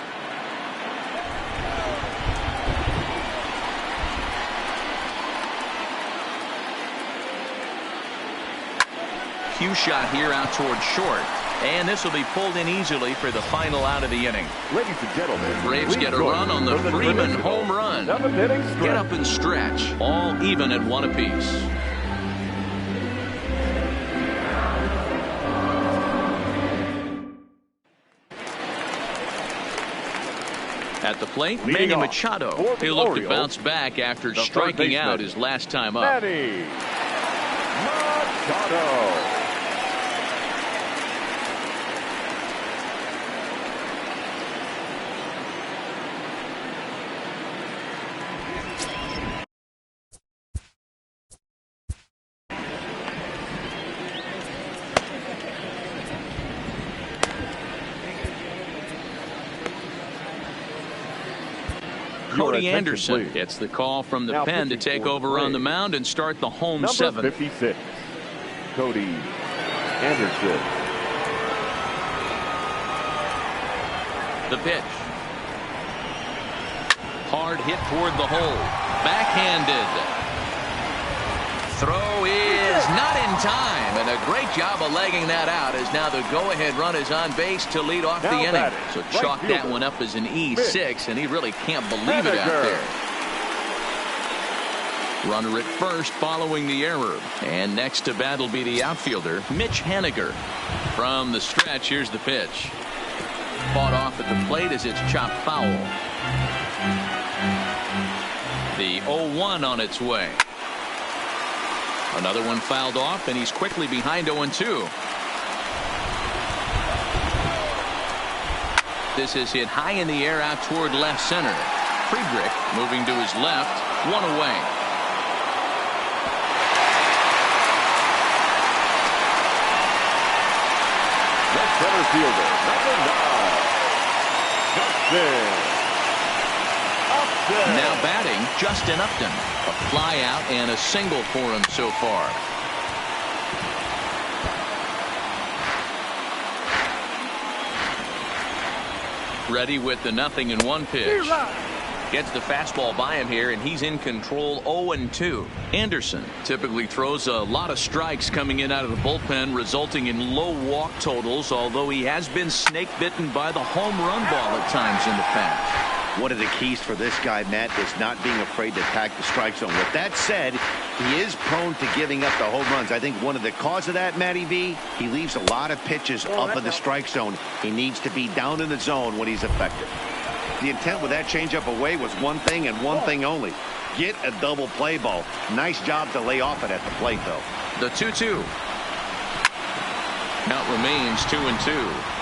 Cue shot here out towards short. And this will be pulled in easily for the final out of the inning. Ladies and gentlemen, Braves get a run on the Freeman home run. Get up and stretch. All even at 1 apiece. At the plate, Manny Machado. He'll look to bounce back after striking out his last time up. Manny Machado. Cody Anderson gets the call from the pen to take over on the mound and start the home Number 7. 56, Cody Anderson. The pitch. Hard hit toward the hole. Backhanded. Throw is not in time, and a great job of legging that out as now the go-ahead run is on base to lead off the inning. So chalk that one up as an E6, and he really can't believe it out there. Runner at first following the error, and next to bat will be the outfielder Mitch Haniger. From the stretch, here's the pitch. Fought off at the plate as it's chopped foul. The 0-1 on its way. Another one fouled off, and he's quickly behind 0-2. This is hit high in the air out toward left center. Friedrich moving to his left, 1 away. Left center fielder, number 9, Justin Upton. Now batting, Justin Upton. A fly out and a single for him so far. Ready with the 0-1 pitch. Gets the fastball by him here, and he's in control. 0-2. Anderson typically throws a lot of strikes coming in out of the bullpen, resulting in low walk totals, although he has been snake bitten by the home run ball at times in the past. One of the keys for this guy, Matt, is not being afraid to attack the strike zone. With that said, he is prone to giving up the home runs. I think one of the cause of that, Matty V, he leaves a lot of pitches up in the strike zone. He needs to be down in the zone when he's effective. The intent with that changeup away was one thing and one thing only. Get a double play ball. Nice job to lay off it at the plate, though. The 2-2. Count remains 2-2.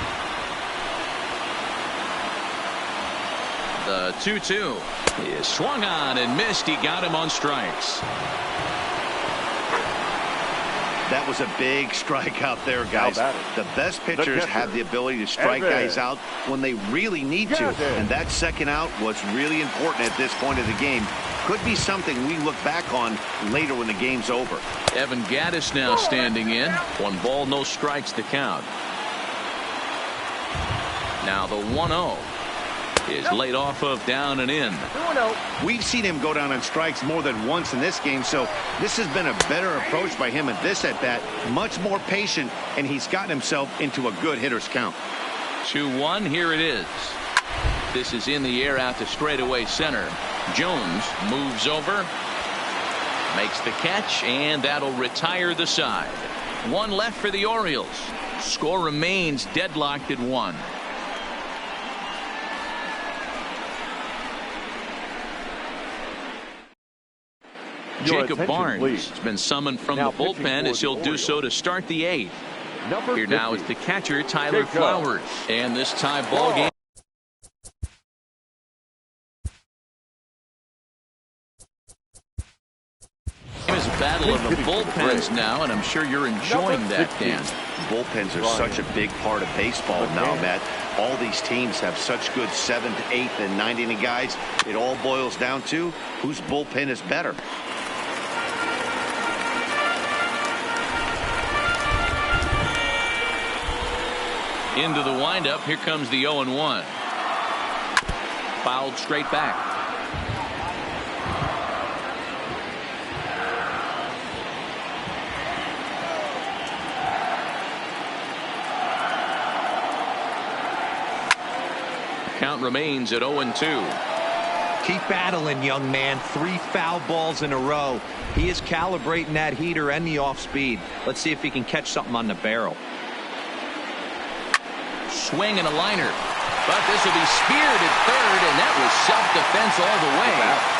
The 2-2 is swung on and missed. He got him on strikes. That was a big strike out there, guys. The best pitchers have the ability to strike guys out when they really need to. And that second out was really important at this point of the game. Could be something we look back on later when the game's over. Evan Gattis now standing in. 1 ball, no strikes to count. Now the 1-0 is laid off of down and in. We've seen him go down on strikes more than once in this game, so this has been a better approach by him at this at bat. Much more patient, and he's gotten himself into a good hitter's count. 2-1, here it is. This is in the air out to straightaway center. Jones moves over, makes the catch, and that'll retire the side. 1 left for the Orioles. Score remains deadlocked at 1. Jacob Barnes has been summoned from the bullpen as he'll do so to start the 8th. Number Here 50. now is the catcher, Tyler Jacob. Flowers. And this tie ball game. Is a battle of the bullpens now, and I'm sure you're enjoying that, Dan. Bullpens are such a big part of baseball now, Matt. All these teams have such good 7th, 8th, and 9th inning guys. It all boils down to whose bullpen is better. Into the windup. Here comes the 0-1. Fouled straight back. Count remains at 0-2. Keep battling, young man. 3 foul balls in a row. He is calibrating that heater and the off speed. Let's see if he can catch something on the barrel. Swing and a liner. But this will be speared at third, and that was self-defense all the way.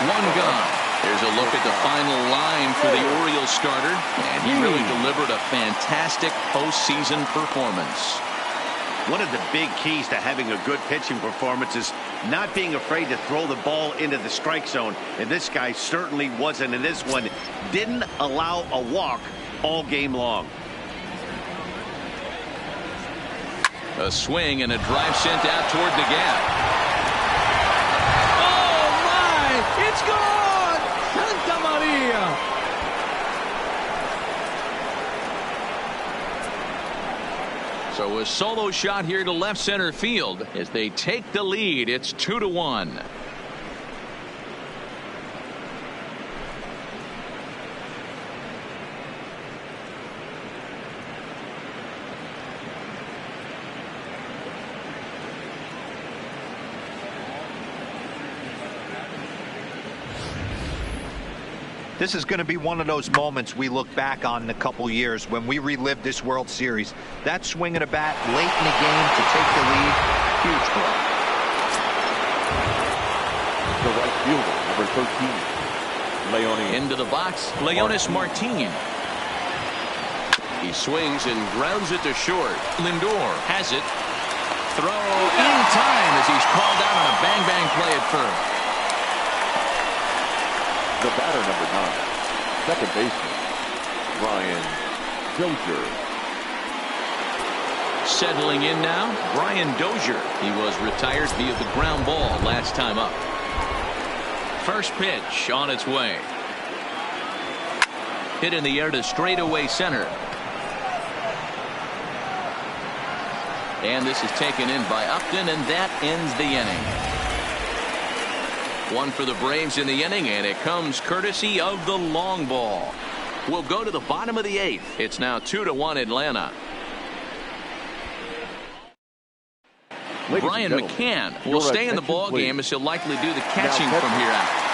1 gone. There's a look at the final line for the Orioles starter, and he really delivered a fantastic postseason performance. One of the big keys to having a good pitching performance is not being afraid to throw the ball into the strike zone. And this guy certainly wasn't in this one. Didn't allow a walk all game long. A swing and a drive sent out toward the gap. Oh, my! It's gone! Santa Maria! So a solo shot here to left center field as they take the lead. It's 2-1. This is going to be one of those moments we look back on in a couple years when we relive this World Series. That swing of the bat late in the game to take the lead, huge blow. The right fielder, number 13, Leone. Into the box, Leonis Martin. He swings and grounds it to short. Lindor has it. Throw in time as he's called out on a bang-bang play at first. The batter, number 9, second baseman, Brian Dozier. Settling in now, Brian Dozier. He was retired via the ground ball last time up. First pitch on its way. Hit in the air to straightaway center. And this is taken in by Upton, and that ends the inning. 1 for the Braves in the inning, and it comes courtesy of the long ball. We'll go to the bottom of the 8th. It's now 2-1 Atlanta. Brian McCann will stay in the ball game as he'll likely do the catching from here out.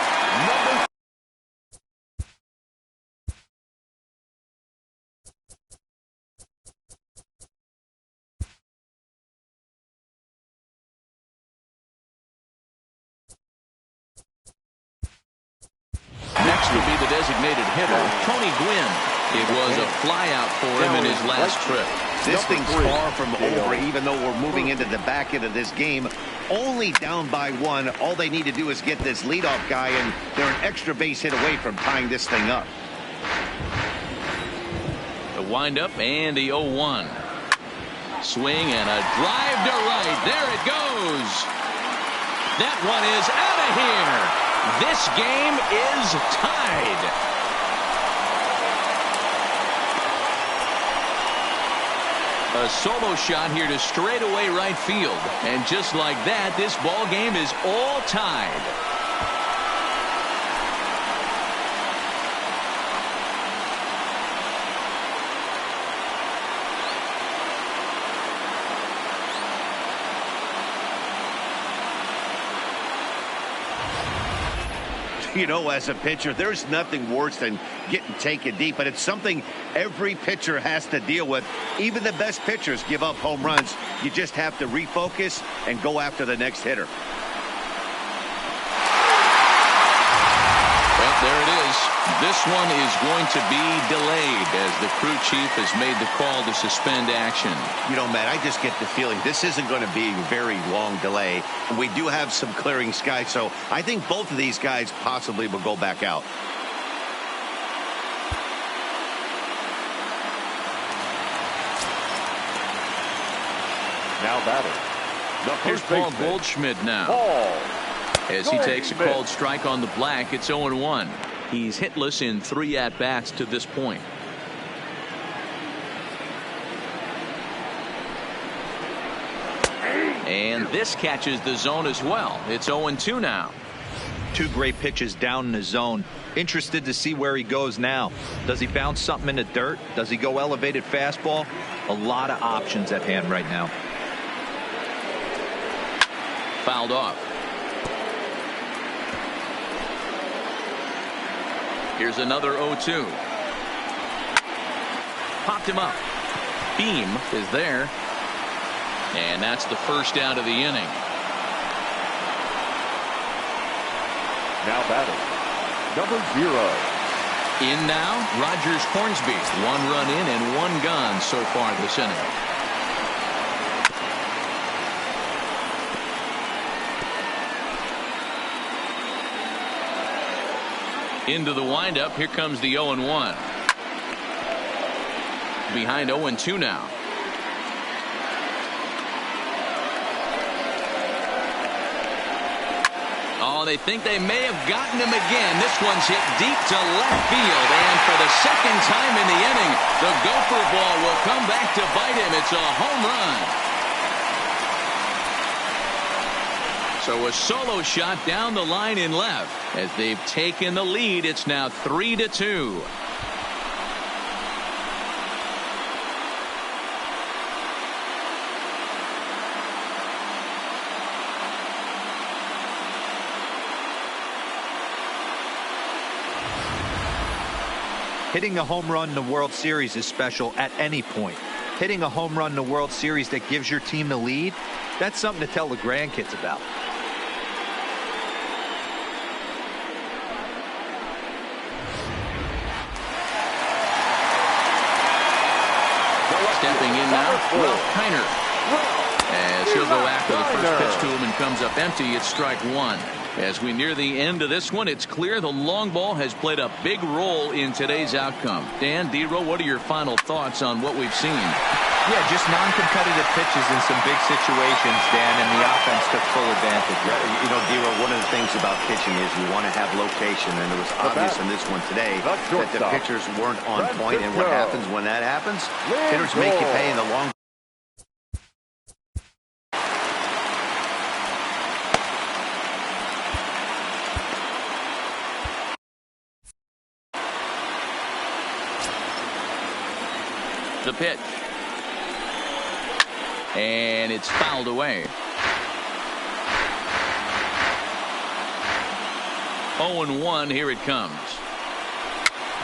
Next will be the designated hitter, Tony Gwynn. It was a flyout for him in his last trip. This thing's far from over, even though we're moving into the back end of this game. Only down by 1. All they need to do is get this leadoff guy, and they're an extra base hit away from tying this thing up. The windup and the 0-1. Swing and a drive to right. There it goes. That one is out of here. This game is tied. A solo shot here to straightaway right field. And just like that, this ball game is all tied. You know, as a pitcher, there's nothing worse than getting taken deep, but it's something every pitcher has to deal with. Even the best pitchers give up home runs. You just have to refocus and go after the next hitter. Well, There it is. This one is going to be delayed as the crew chief has made the call to suspend action. You know, Matt, I just get the feeling this isn't going to be a very long delay. We do have some clearing skies, so I think both of these guys possibly will go back out. Now batting. Here's Paul Goldschmidt now. As he takes a called strike on the black, it's 0-1. He's hitless in 3 at-bats to this point. And this catches the zone as well. It's 0-2 now. 2 great pitches down in the zone. Interested to see where he goes now. Does he bounce something in the dirt? Does he go elevated fastball? A lot of options at hand right now. Fouled off. Here's another 0-2. Popped him up. Beam is there. And that's the first out of the inning. Now batting. Number 0. In now, Rogers Hornsby. 1 run in and 1 gone so far this inning. Into the windup. Here comes the 0-1. Behind 0-2 now. Oh, they think they may have gotten him again. This one's hit deep to left field. And for the second time in the inning, the gopher ball will come back to bite him. It's a home run. So a solo shot down the line in left. As they've taken the lead, it's now 3-2. Hitting a home run in the World Series is special at any point. Hitting a home run in the World Series that gives your team the lead, that's something to tell the grandkids about. Stepping in now, Ralph Kiner. As he'll go after the first pitch to him and comes up empty, it's strike 1. As we near the end of this one, it's clear the long ball has played a big role in today's outcome. Dan, D-Row, what are your final thoughts on what we've seen? Yeah, just non-competitive pitches in some big situations, Dan, and the offense took full advantage. You know, D-Row, one of the things about pitching is you want to have location, and it was obvious in this one today that the pitchers weren't on point, and what happens when that happens? Hitters make you pay in the long. The pitch. And it's fouled away. 0-1, here it comes.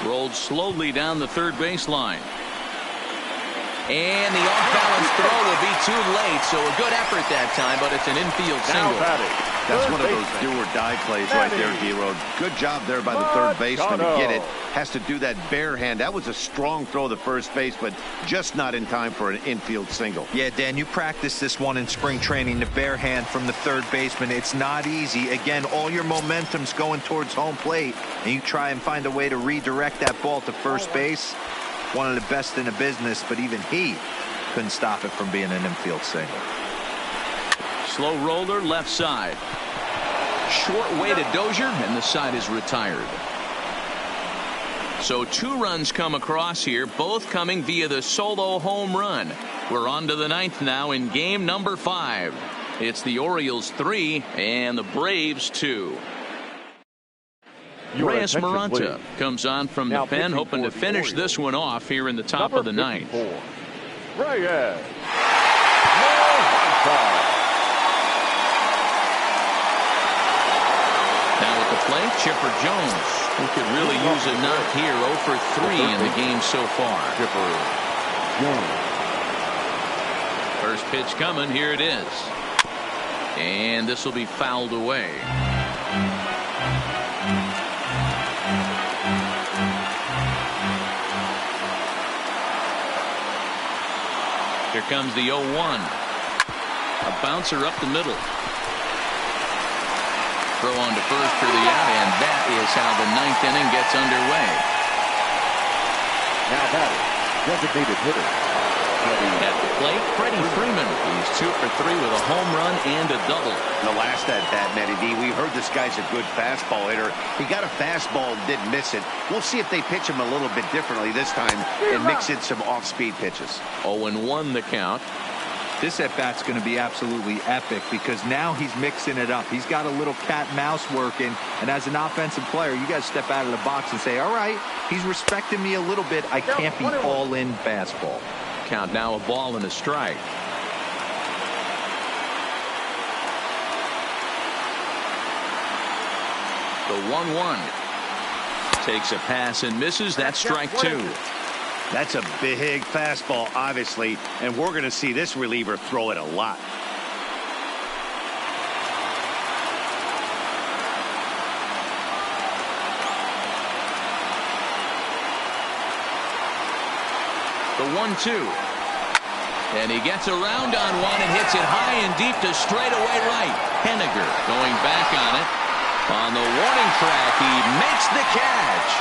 Rolled slowly down the third baseline. And the off-balance throw will be too late, so a good effort that time, but it's an infield single. That's one of those do-or-die plays right there, D-Row. Good job there by the third baseman to get it. Has to do that bare hand. That was a strong throw to first base, but just not in time for an infield single. Yeah, Dan, you practiced this one in spring training, the bare hand from the third baseman. It's not easy. Again, all your momentum's going towards home plate, and you try and find a way to redirect that ball to first base. One of the best in the business, but even he couldn't stop it from being an infield single. Slow roller left side. Short way to Dozier, and the side is retired. So 2 runs come across here, both coming via the solo home run. We're on to the 9th now in game number 5. It's the Orioles 3 and the Braves 2. Reyes Maranta comes on from the pen, hoping to finish this one off here in the top of the 9th. Reyes. Now at the plate, Chipper Jones, who could really use a knock here. 0 for 3 in the game so far. Chipper Jones. First pitch coming, here it is. And this will be fouled away. Here comes the 0-1. A bouncer up the middle. Throw on to first for the out, and that is how the ninth inning gets underway. Now batting, designated hitter. At the plate, Freddie Freeman. He's 2 for 3 with a home run and a double. The last at bat, Matty D, we heard this guy's a good fastball hitter. He got a fastball and didn't miss it. We'll see if they pitch him a little bit differently this time and mix in some off-speed pitches. 0-1 the count. This at-bat's going to be absolutely epic because now he's mixing it up. He's got a little cat and mouse working, and as an offensive player, you got to step out of the box and say, all right, he's respecting me a little bit. I can't be all-in fastball. Count now, a ball and a strike. The 1-1 takes a pass and misses. That's strike 2. That's a big fastball, obviously, and we're going to see this reliever throw it a lot. The 1-2. And he gets around on one and hits it high and deep to straightaway right. Henniger going back on it. On the warning track, he makes the catch.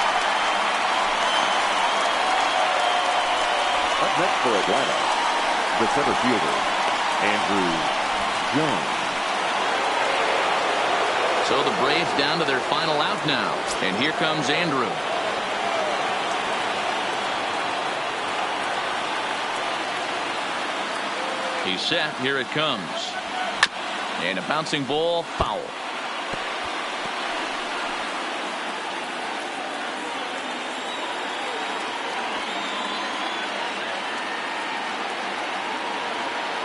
Up next for Atlanta, the center fielder, Andrew Jones. So the Braves down to their final out now. And here comes Andrew. He's set. Here it comes. And a bouncing ball, foul.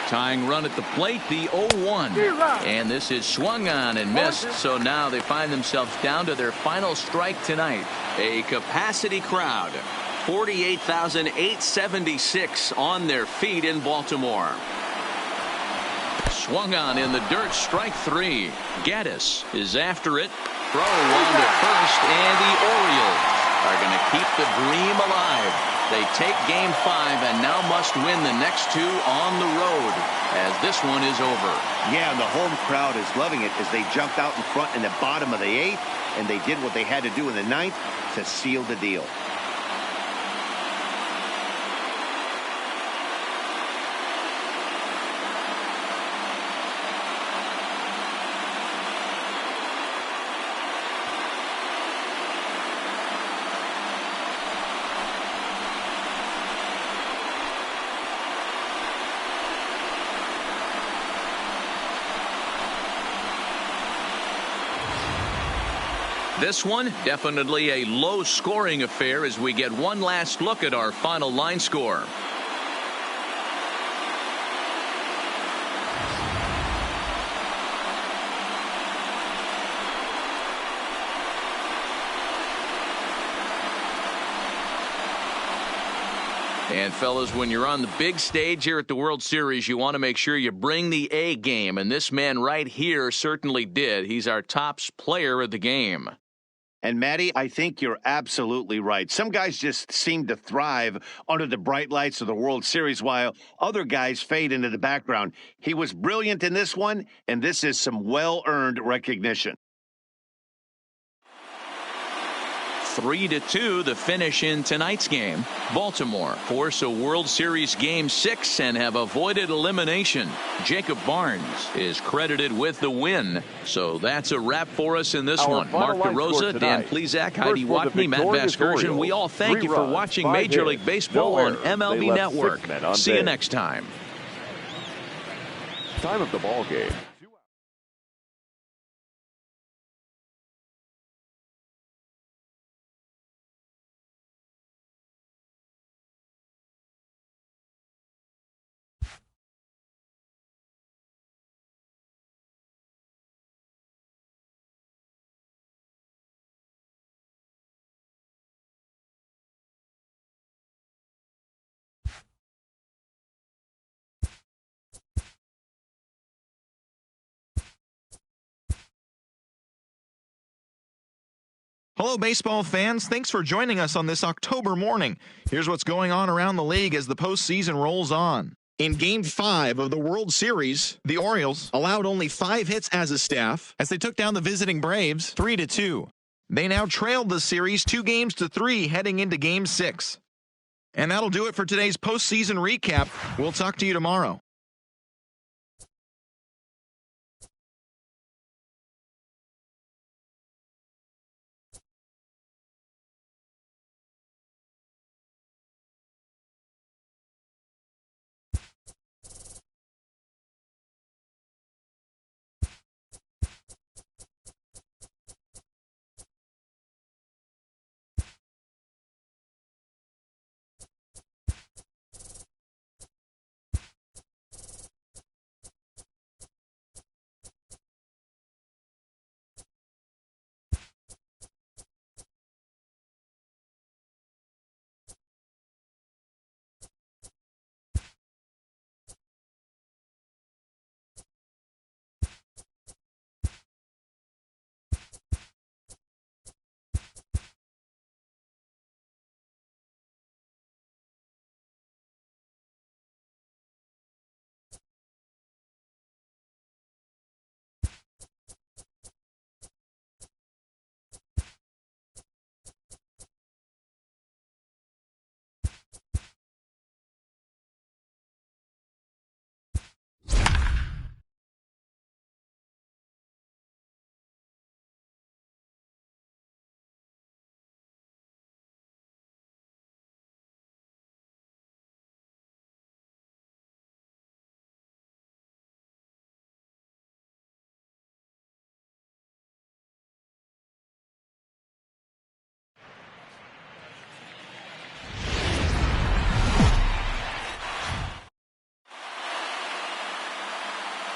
Tying run at the plate, the 0-1. And this is swung on and missed. So now they find themselves down to their final strike tonight. A capacity crowd. 48,876 on their feet in Baltimore. Swung on in the dirt, strike 3. Gaddis is after it. Throw on to first, and the Orioles are going to keep the dream alive. They take Game 5 and now must win the next 2 on the road as this one is over. Yeah, and the home crowd is loving it as they jumped out in front in the bottom of the 8th, and they did what they had to do in the 9th to seal the deal. This one, definitely a low-scoring affair as we get one last look at our final line score. And fellas, when you're on the big stage here at the World Series, you want to make sure you bring the A game. And this man right here certainly did. He's our top player of the game. And, Matty, I think you're absolutely right. Some guys just seem to thrive under the bright lights of the World Series while other guys fade into the background. He was brilliant in this one, and this is some well-earned recognition. 3-2 the finish in tonight's game. Baltimore force a World Series Game 6 and have avoided elimination. Jacob Barnes is credited with the win. So that's a wrap for us in this one. Mark DeRosa, Dan Plezak, Heidi Watney, Matt Vasgersian. We all thank you for watching Major League Baseball on MLB Network. See you next time. Time of the ball game. Hello, baseball fans. Thanks for joining us on this October morning. Here's what's going on around the league as the postseason rolls on. In Game 5 of the World Series, the Orioles allowed only 5 hits as a staff as they took down the visiting Braves 3-2. They now trailed the series 2-3 heading into Game 6. And that'll do it for today's postseason recap. We'll talk to you tomorrow.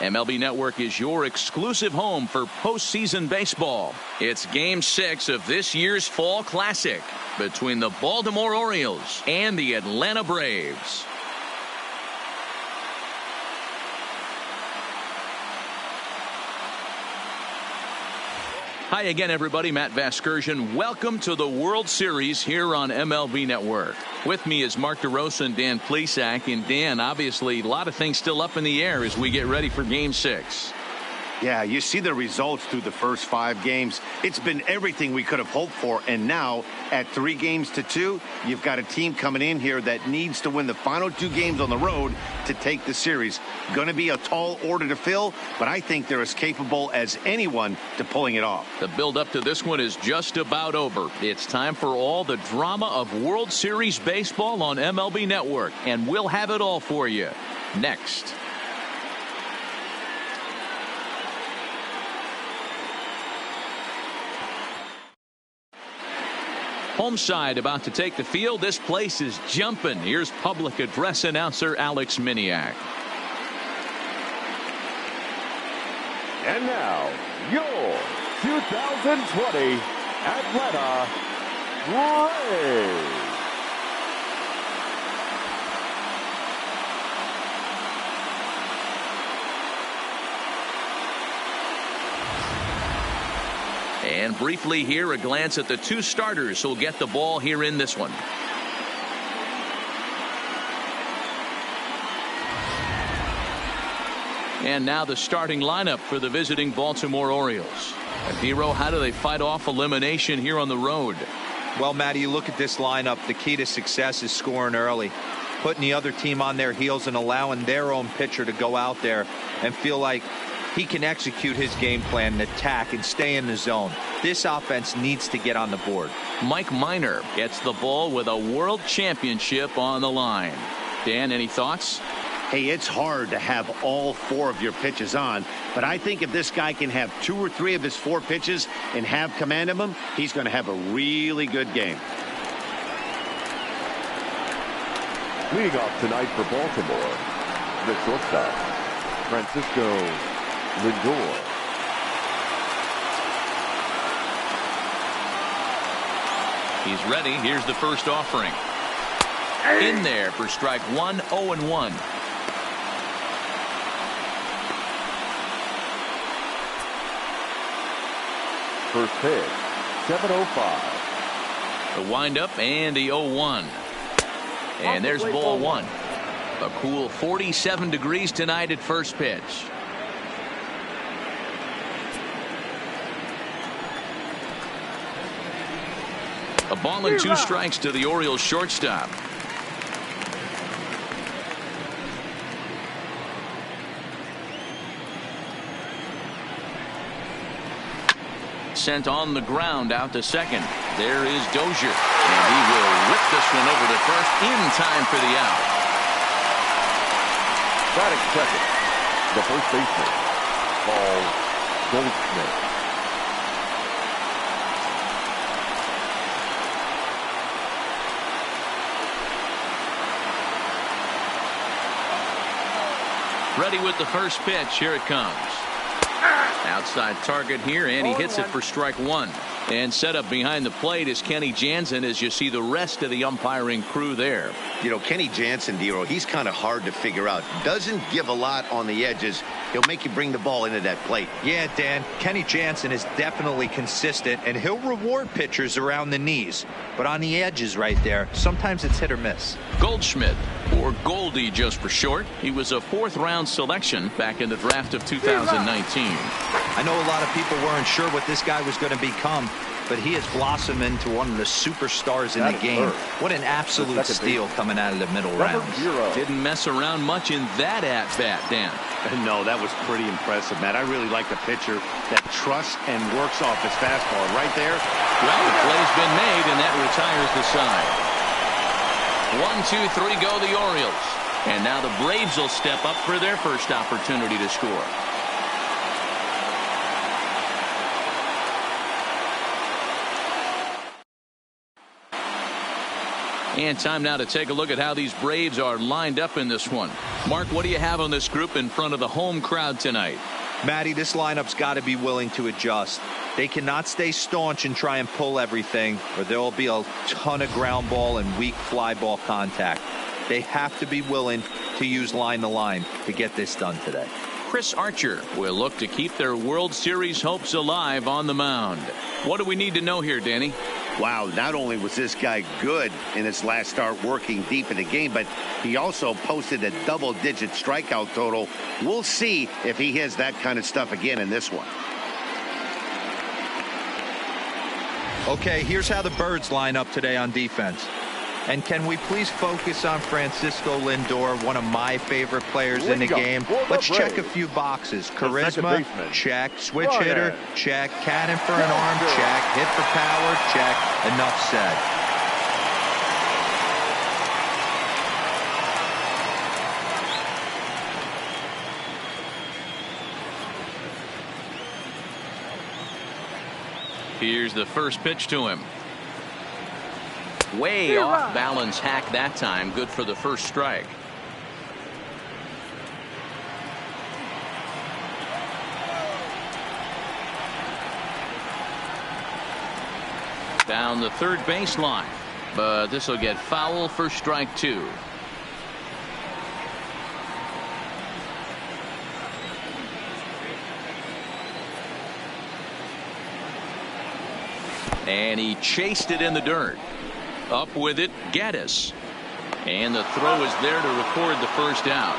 MLB Network is your exclusive home for postseason baseball. It's Game 6 of this year's Fall Classic between the Baltimore Orioles and the Atlanta Braves. Hi again, everybody. Matt Vasgersian. Welcome to the World Series here on MLB Network. With me is Mark DeRosa and Dan Plesac. And Dan, obviously, a lot of things still up in the air as we get ready for Game 6. Yeah, you see the results through the first 5 games. It's been everything we could have hoped for. And now, at 3-2, you've got a team coming in here that needs to win the final 2 games on the road to take the series. Going to be a tall order to fill, but I think they're as capable as anyone to pulling it off. The build-up to this one is just about over. It's time for all the drama of World Series baseball on MLB Network, and we'll have it all for you next. Home side about to take the field. This place is jumping. Here's public address announcer Alex Miniak. And now, your 2020 Atlanta Braves. And briefly here, a glance at the 2 starters who'll get the ball here in this one. And now the starting lineup for the visiting Baltimore Orioles. Hero, how do they fight off elimination here on the road? Well, Matty, you look at this lineup. The key to success is scoring early, putting the other team on their heels and allowing their own pitcher to go out there and feel like he can execute his game plan and attack and stay in the zone. This offense needs to get on the board. Mike Minor gets the ball with a world championship on the line. Dan, any thoughts? Hey, it's hard to have all 4 of your pitches on, but I think if this guy can have 2 or 3 of his 4 pitches and have command of them, he's going to have a really good game. Leading off tonight for Baltimore, the shortstop, Francisco Lindor. He's ready. Here's the first offering. In there for strike 1, 0-1. First pitch, 7:05. The windup and the 0-1. And there's ball 1. A cool 47 degrees tonight at first pitch. A ball and 2 strikes to the Orioles shortstop. Sent on the ground out to second. There is Dozier, and he will whip this one over to first in time for the out. Batting second, the first baseman, Paul Goldschmidt. Ready with the first pitch. Here it comes. Outside target here, and he hits it for strike 1. And set up behind the plate is Kenny Jansen as you see the rest of the umpiring crew there. You know, Kenny Jansen, Dero, he's kind of hard to figure out. Doesn't give a lot on the edges. He'll make you bring the ball into that plate. Yeah, Dan, Kenny Jansen is definitely consistent, and he'll reward pitchers around the knees. But on the edges right there, sometimes it's hit or miss. Goldschmidt, or Goldie just for short. He was a 4th-round selection back in the draft of 2019. I know a lot of people weren't sure what this guy was going to become, but he has blossomed into one of the superstars in the game. What an absolute steal coming out of the middle rounds. Didn't mess around much in that at-bat, Dan. No, that was pretty impressive, Matt. I really like the pitcher that trusts and works off his fastball right there. Well, the play's been made, and that retires the side. 1, 2, 3 go the Orioles. And now the Braves will step up for their first opportunity to score. And time now to take a look at how these Braves are lined up in this one. Mark, what do you have on this group in front of the home crowd tonight? Matty, this lineup's got to be willing to adjust. They cannot stay staunch and try and pull everything, or there will be a ton of ground ball and weak fly ball contact. They have to be willing to use line to line to get this done today. Chris Archer will look to keep their World Series hopes alive on the mound. What do we need to know here, Danny? Wow, not only was this guy good in his last start working deep in the game, but he also posted a double-digit strikeout total. We'll see if he has that kind of stuff again in this one. Okay, here's how the Birds line up today on defense. And can we please focus on Francisco Lindor, one of my favorite players in the game? Let's check a few boxes. Charisma, check. Switch hitter, check. Cannon for an arm, check. Hit for power, check. Enough said. Here's the first pitch to him. Way off balance hack that time. Good for the first strike. Down the third baseline, but this will get foul for strike 2. And he chased it in the dirt. Up with it, Gaddis. And the throw is there to record the first out.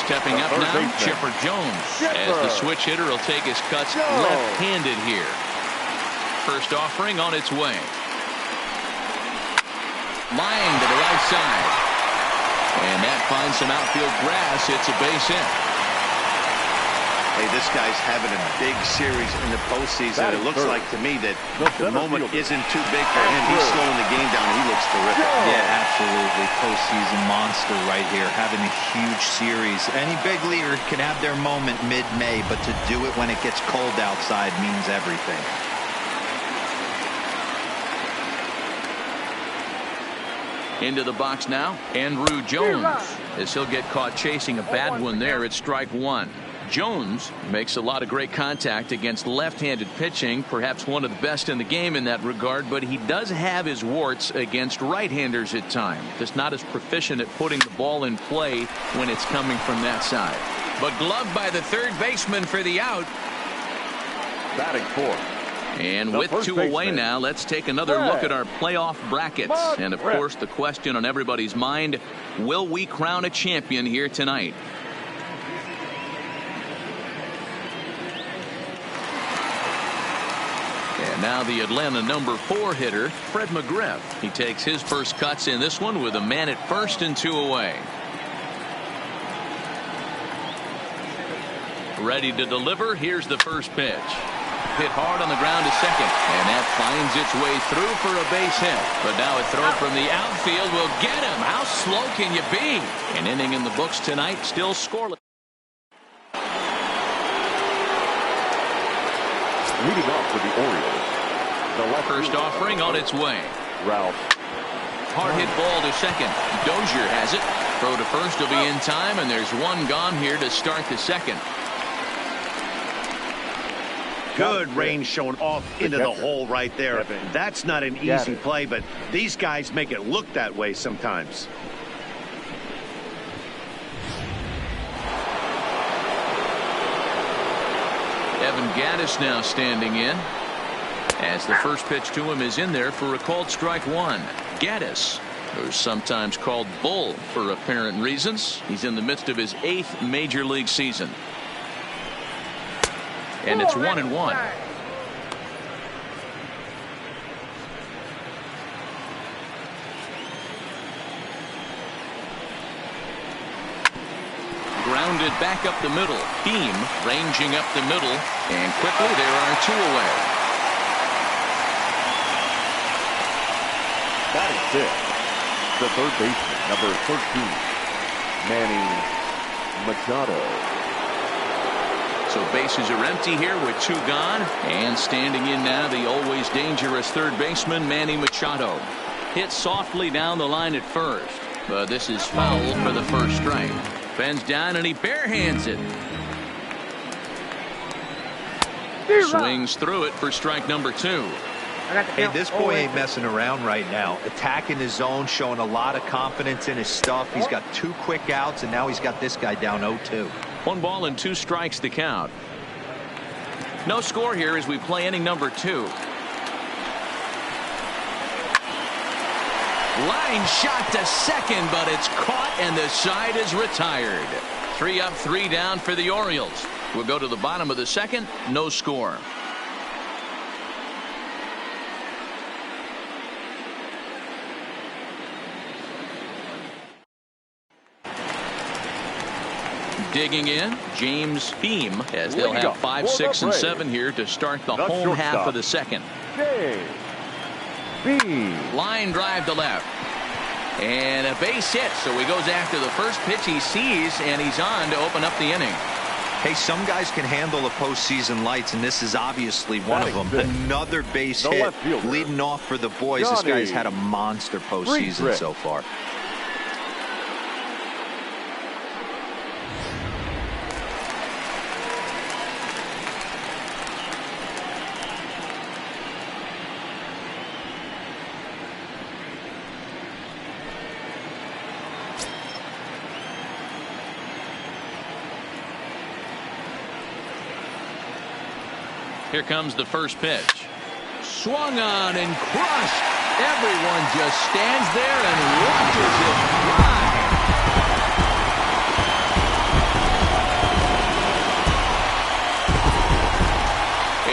Stepping up now, Chipper Jones. As the switch hitter will take his cuts left-handed here. First offering on its way. Line to the right side. And that finds some outfield grass. It's a base hit. Hey, this guy's having a big series in the postseason. It looks like to me that the moment isn't too big for him. He's slowing the game down, and he looks terrific. Yeah, absolutely. Postseason monster right here, having a huge series. Any big leaguer can have their moment mid-May, but to do it when it gets cold outside means everything. Into the box now, Andrew Jones, as he'll get caught chasing a bad one there at strike 1. Jones makes a lot of great contact against left-handed pitching, perhaps one of the best in the game in that regard, but he does have his warts against right-handers at times. Just not as proficient at putting the ball in play when it's coming from that side. But gloved by the third baseman for the out. Batting 4, And with 2 away now, let's take another look at our playoff brackets. And, of course, the question on everybody's mind, will we crown a champion here tonight? And now the Atlanta number 4 hitter, Fred McGriff. He takes his first cuts in this one with a man at first and 2 away. Ready to deliver. Here's the first pitch. Hit hard on the ground to second. And that finds its way through for a base hit. But now a throw from the outfield will get him. How slow can you be? An inning in the books tonight, still scoreless. Leading off for the Orioles, the left first offering on its way. Ralph. Hard hit ball to second. Dozier has it. Throw to first will be in time, and there's one gone here to start the second. Good range shown off into the hole right there. That's not an easy play, but these guys make it look that way sometimes. Evan Gattis now standing in as the first pitch to him is in there for a called strike 1. Gattis, who's sometimes called Bull for apparent reasons. He's in the midst of his 8th major league season. And it's 1-1. Grounded back up the middle. Beam ranging up the middle. And quickly there are 2 away. That is it. The third baseman, number 13, Manny Machado. So bases are empty here with 2 gone. And standing in now, the always dangerous third baseman, Manny Machado. Hit softly down the line at first. But this is foul for the first strike. Bends down and he barehands it. Swings through it for strike number 2. Hey, this boy ain't messing around right now. Attacking his zone, showing a lot of confidence in his stuff. He's got 2 quick outs, and now he's got this guy down 0-2. 1 ball and 2 strikes the count. No score here as we play inning number 2. Line shot to second, but it's caught and the side is retired. 3 up, 3 down for the Orioles. We'll go to the bottom of the second. No score. Digging in, James Beam, as they'll have 5, 6, and 7 here to start the home half of the second. Line drive to left. And a base hit, so he goes after the first pitch he sees, and he's on to open up the inning. Hey, some guys can handle the postseason lights, and this is obviously one of them. Another base hit leading off for the boys. This guy's had a monster postseason so far. Here comes the first pitch. Swung on and crushed. Everyone just stands there and watches it fly.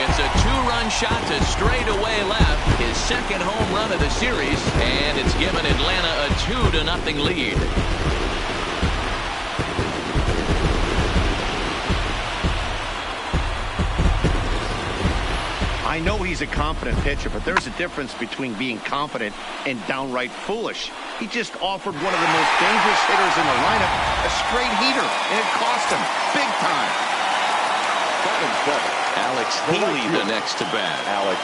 It's a 2-run shot to straightaway left. His second home run of the series, and it's given Atlanta a 2-0 lead. I know he's a confident pitcher, but there's a difference between being confident and downright foolish. He just offered one of the most dangerous hitters in the lineup a straight heater, and it cost him big time. 7-7. Alex Healy the next to bat. Alex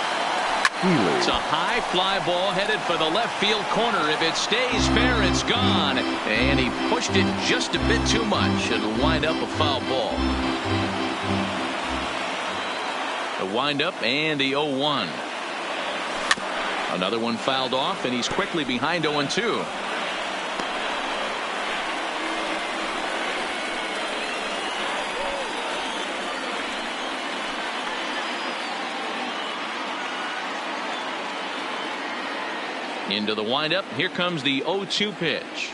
Healy. It's a high fly ball headed for the left field corner. If it stays fair, it's gone. And he pushed it just a bit too much. It'll wind up a foul ball. The windup and the 0-1. Another one fouled off, and he's quickly behind 0-2. Into the windup. Here comes the 0-2 pitch.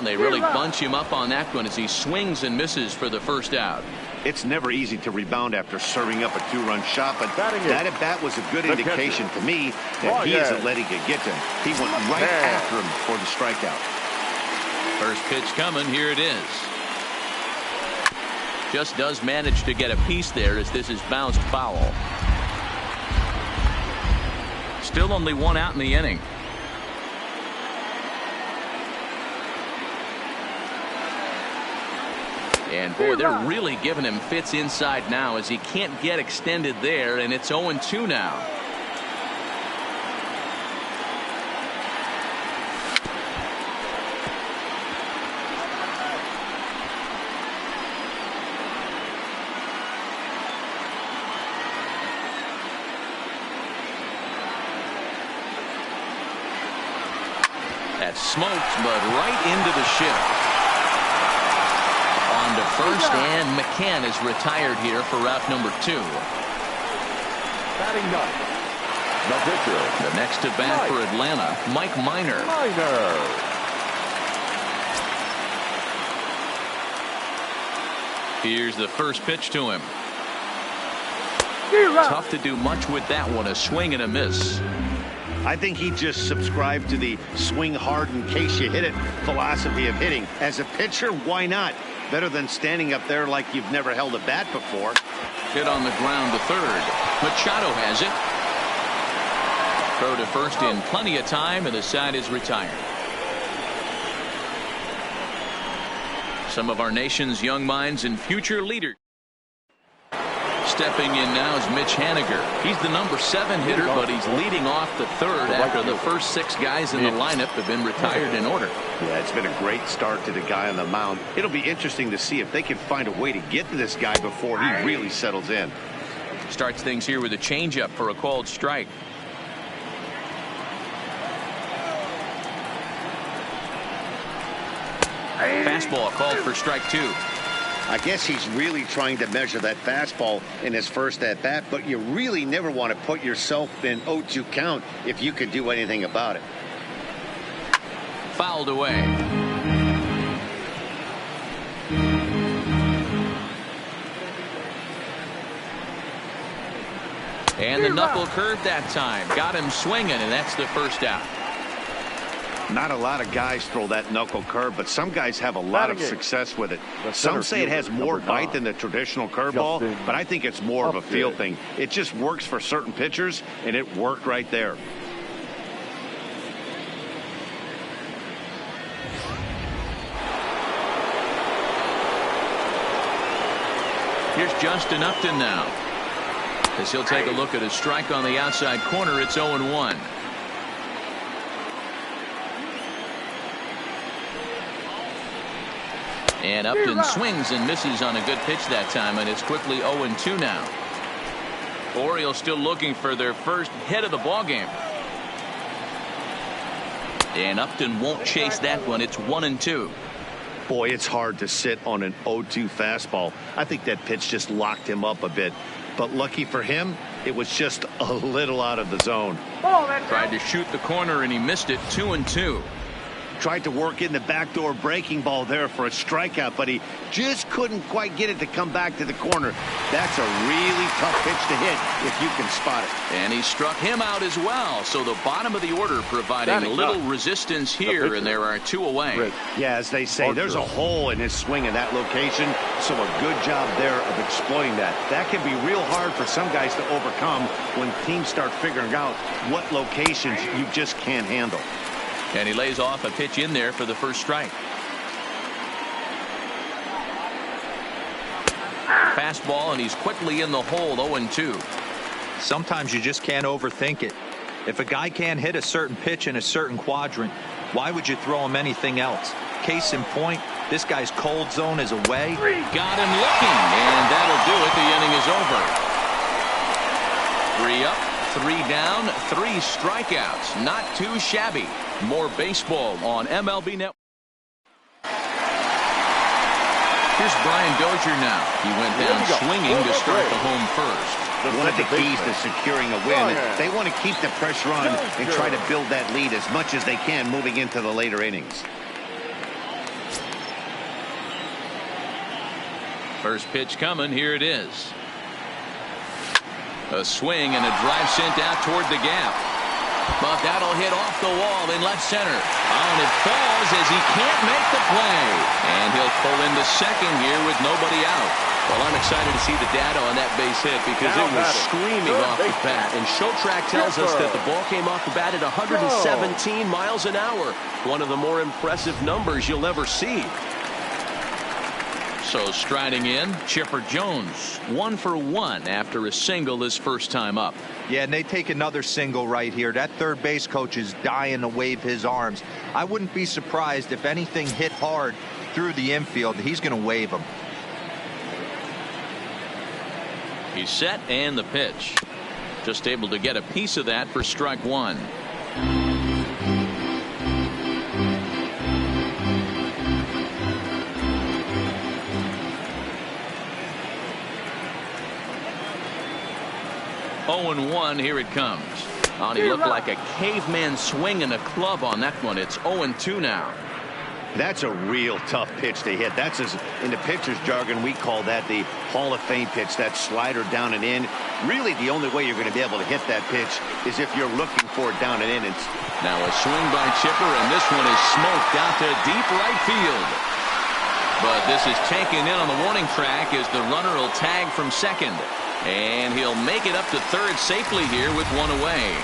They really bunch him up on that one as he swings and misses for the first out. It's never easy to rebound after serving up a 2-run shot, but that at bat was a good indication to me that he isn't letting it get to him. He went right after him for the strikeout. First pitch coming. Here it is. Just does manage to get a piece there as this is bounced foul. Still only one out in the inning. And boy, they're really giving him fits inside now as he can't get extended there, and it's 0-2 now. That's smoked, but right into the shift. On to first, and McCann is retired here for route number 2. Batting ninth, the pitcher. The next to bat for Atlanta, Mike Minor. Here's the first pitch to him. Tough to do much with that one, a swing and a miss. I think he just subscribed to the swing hard in case you hit it philosophy of hitting. As a pitcher, why not? Better than standing up there like you've never held a bat before. Hit on the ground to third. Machado has it. Throw to first in plenty of time, and the side is retired. Some of our nation's young minds and future leaders. Stepping in now is Mitch Haniger. He's the number 7 hitter, but he's leading off the third after the first 6 guys in the lineup have been retired in order. Yeah, it's been a great start to the guy on the mound. It'll be interesting to see if they can find a way to get to this guy before he really settles in. Starts things here with a changeup for a called strike. Fastball called for strike 2. I guess he's really trying to measure that fastball in his first at bat, but you really never want to put yourself in 0-2 count if you could do anything about it. Fouled away. And the knuckle curve that time. Got him swinging, and that's the first out. Not a lot of guys throw that knuckle curve, but some guys have a lot of success with it. Some say it has more bite than the traditional curveball, but I think it's more of a feel thing. It just works for certain pitchers, and it worked right there. Here's Justin Upton now. As he'll take a look at a strike on the outside corner, it's 0-1. And Upton swings and misses on a good pitch that time, and it's quickly 0-2 now. Orioles still looking for their first hit of the ballgame. And Upton won't chase that one. It's 1-2. Boy, it's hard to sit on an 0-2 fastball. I think that pitch just locked him up a bit. But lucky for him, it was just a little out of the zone. Tried to shoot the corner, and he missed it. 2-2. Tried to work in the backdoor breaking ball there for a strikeout, but he just couldn't quite get it to come back to the corner. That's a really tough pitch to hit if you can spot it. And he struck him out as well. So the bottom of the order providing little resistance here, and there are 2 away. Yeah, as they say, there's a hole in his swing in that location, so a good job there of exploiting that. That can be real hard for some guys to overcome when teams start figuring out what locations you just can't handle. And he lays off a pitch in there for the first strike. Fastball, and he's quickly in the hole. 0-2. Sometimes you just can't overthink it. If a guy can't hit a certain pitch in a certain quadrant, why would you throw him anything else? Case in point, this guy's cold zone is away. Got him looking, and that'll do it. The inning is over. 3 up, 3 down, 3 strikeouts. Not too shabby. More baseball on MLB Network. Here's Brian Dozier now. He went down swinging to start the home first. One of the keys to securing a win, they want to keep the pressure on and try to build that lead as much as they can moving into the later innings. First pitch coming. Here it is. A swing and a drive sent out toward the gap. But that'll hit off the wall in left center. And it falls as he can't make the play. And he'll pull into second here with nobody out. Well, I'm excited to see the data on that base hit because it was screaming off the bat. And ShowTrack tells us that the ball came off the bat at 117 miles an hour. One of the more impressive numbers you'll ever see. So striding in, Chipper Jones, 1 for 1 after a single his first time up. Yeah, and they take another single right here. That third base coach is dying to wave his arms. I wouldn't be surprised if anything hit hard through the infield. He's going to wave them. He's set and the pitch. Just able to get a piece of that for strike one. Oh, and 1, here it comes. Oh, he looked like a caveman swinging a club on that one. It's 0-2 now. That's a real tough pitch to hit. That's in the pitcher's jargon, we call that the Hall of Fame pitch. That slider down and in. Really, the only way you're going to be able to hit that pitch is if you're looking for it down and in. Now a swing by Chipper, and this one is smoked out to deep right field. But this is taken in on the warning track as the runner will tag from second. And he'll make it up to third safely here with 1 away.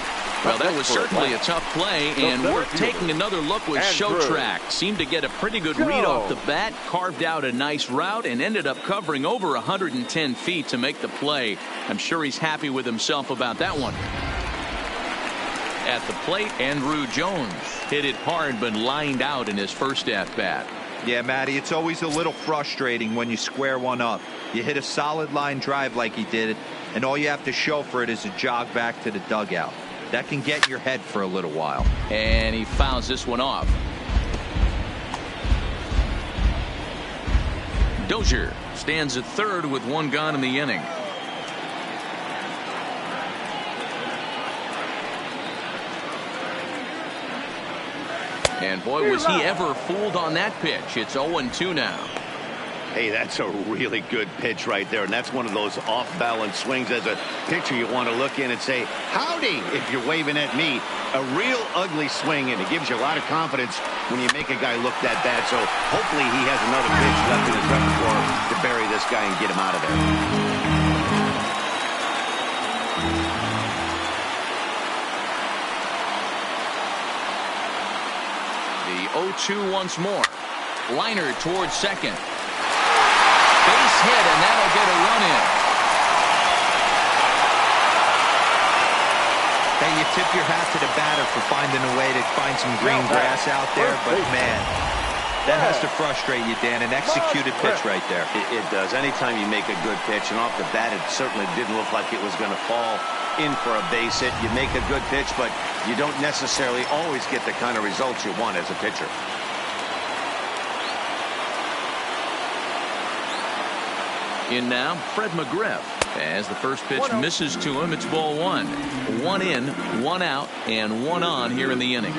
Well, that was certainly a tough play, and we're taking another look with ShowTrack. Seemed to get a pretty good read off the bat, carved out a nice route, and ended up covering over 110 feet to make the play. I'm sure he's happy with himself about that one. At the plate, Andrew Jones hit it hard but lined out in his first at-bat. Yeah, Matty, it's always a little frustrating when you square one up. You hit a solid line drive like he did, and all you have to show for it is a jog back to the dugout. That can get in your head for a little while. And he fouls this one off. Dozier stands at third with 1 gone in the inning. And boy, was he ever fooled on that pitch. It's 0-2 now. Hey, that's a really good pitch right there. And that's one of those off-balance swings. As a pitcher, you want to look in and say, howdy, if you're waving at me. A real ugly swing, and it gives you a lot of confidence when you make a guy look that bad. So hopefully he has another pitch left in his repertoire to bury this guy and get him out of there. The 0-2 once more. Liner towards second. Base hit, and that'll get a run in. Hey, you tip your hat to the batter for finding a way to find some green grass out there, but man, that has to frustrate you, Dan. An executed pitch right there. It does. Anytime you make a good pitch, and off the bat, it certainly didn't look like it was going to fall in for a base hit. You make a good pitch, but you don't necessarily always get the kind of results you want as a pitcher. In now, Fred McGriff. As the first pitch misses to him, it's ball 1. 1 in, 1 out, and 1 on here in the inning.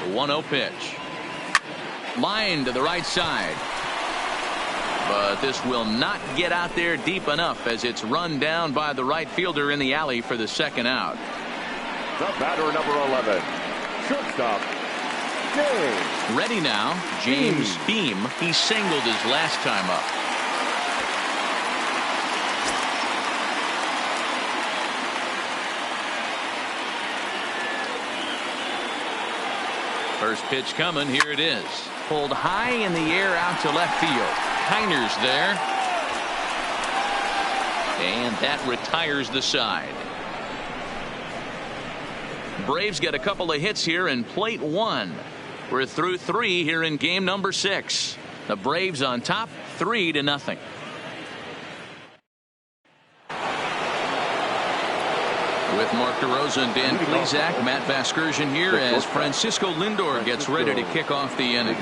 The 1-0 pitch. Line to the right side. But this will not get out there deep enough as it's run down by the right fielder in the alley for the second out. The batter, number 11, shortstop, James. Ready now, James Beam. He singled his last time up. First pitch coming. Here it is. Pulled high in the air out to left field. Heiner's there. And that retires the side. Braves get a couple of hits here in plate 1. We're through 3 here in game number 6. The Braves on top 3-0. With With Mark DeRosa and Dan Plesac, Matt Vasgersian here as Francisco Lindor gets ready to kick off the inning.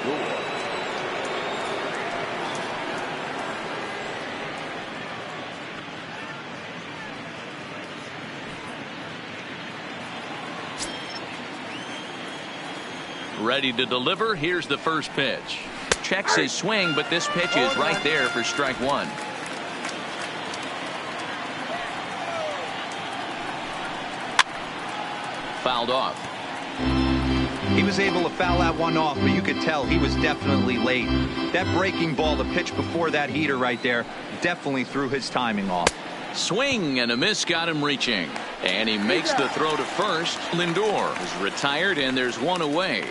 Ready to deliver. Here's the first pitch. Checks his swing, but this pitch is right there for strike one. Fouled off. He was able to foul that one off, but you could tell he was definitely late. That breaking ball, the pitch before that heater right there, definitely threw his timing off. Swing and a miss got him reaching. And he makes the throw to first. Lindor is retired, and there's one away.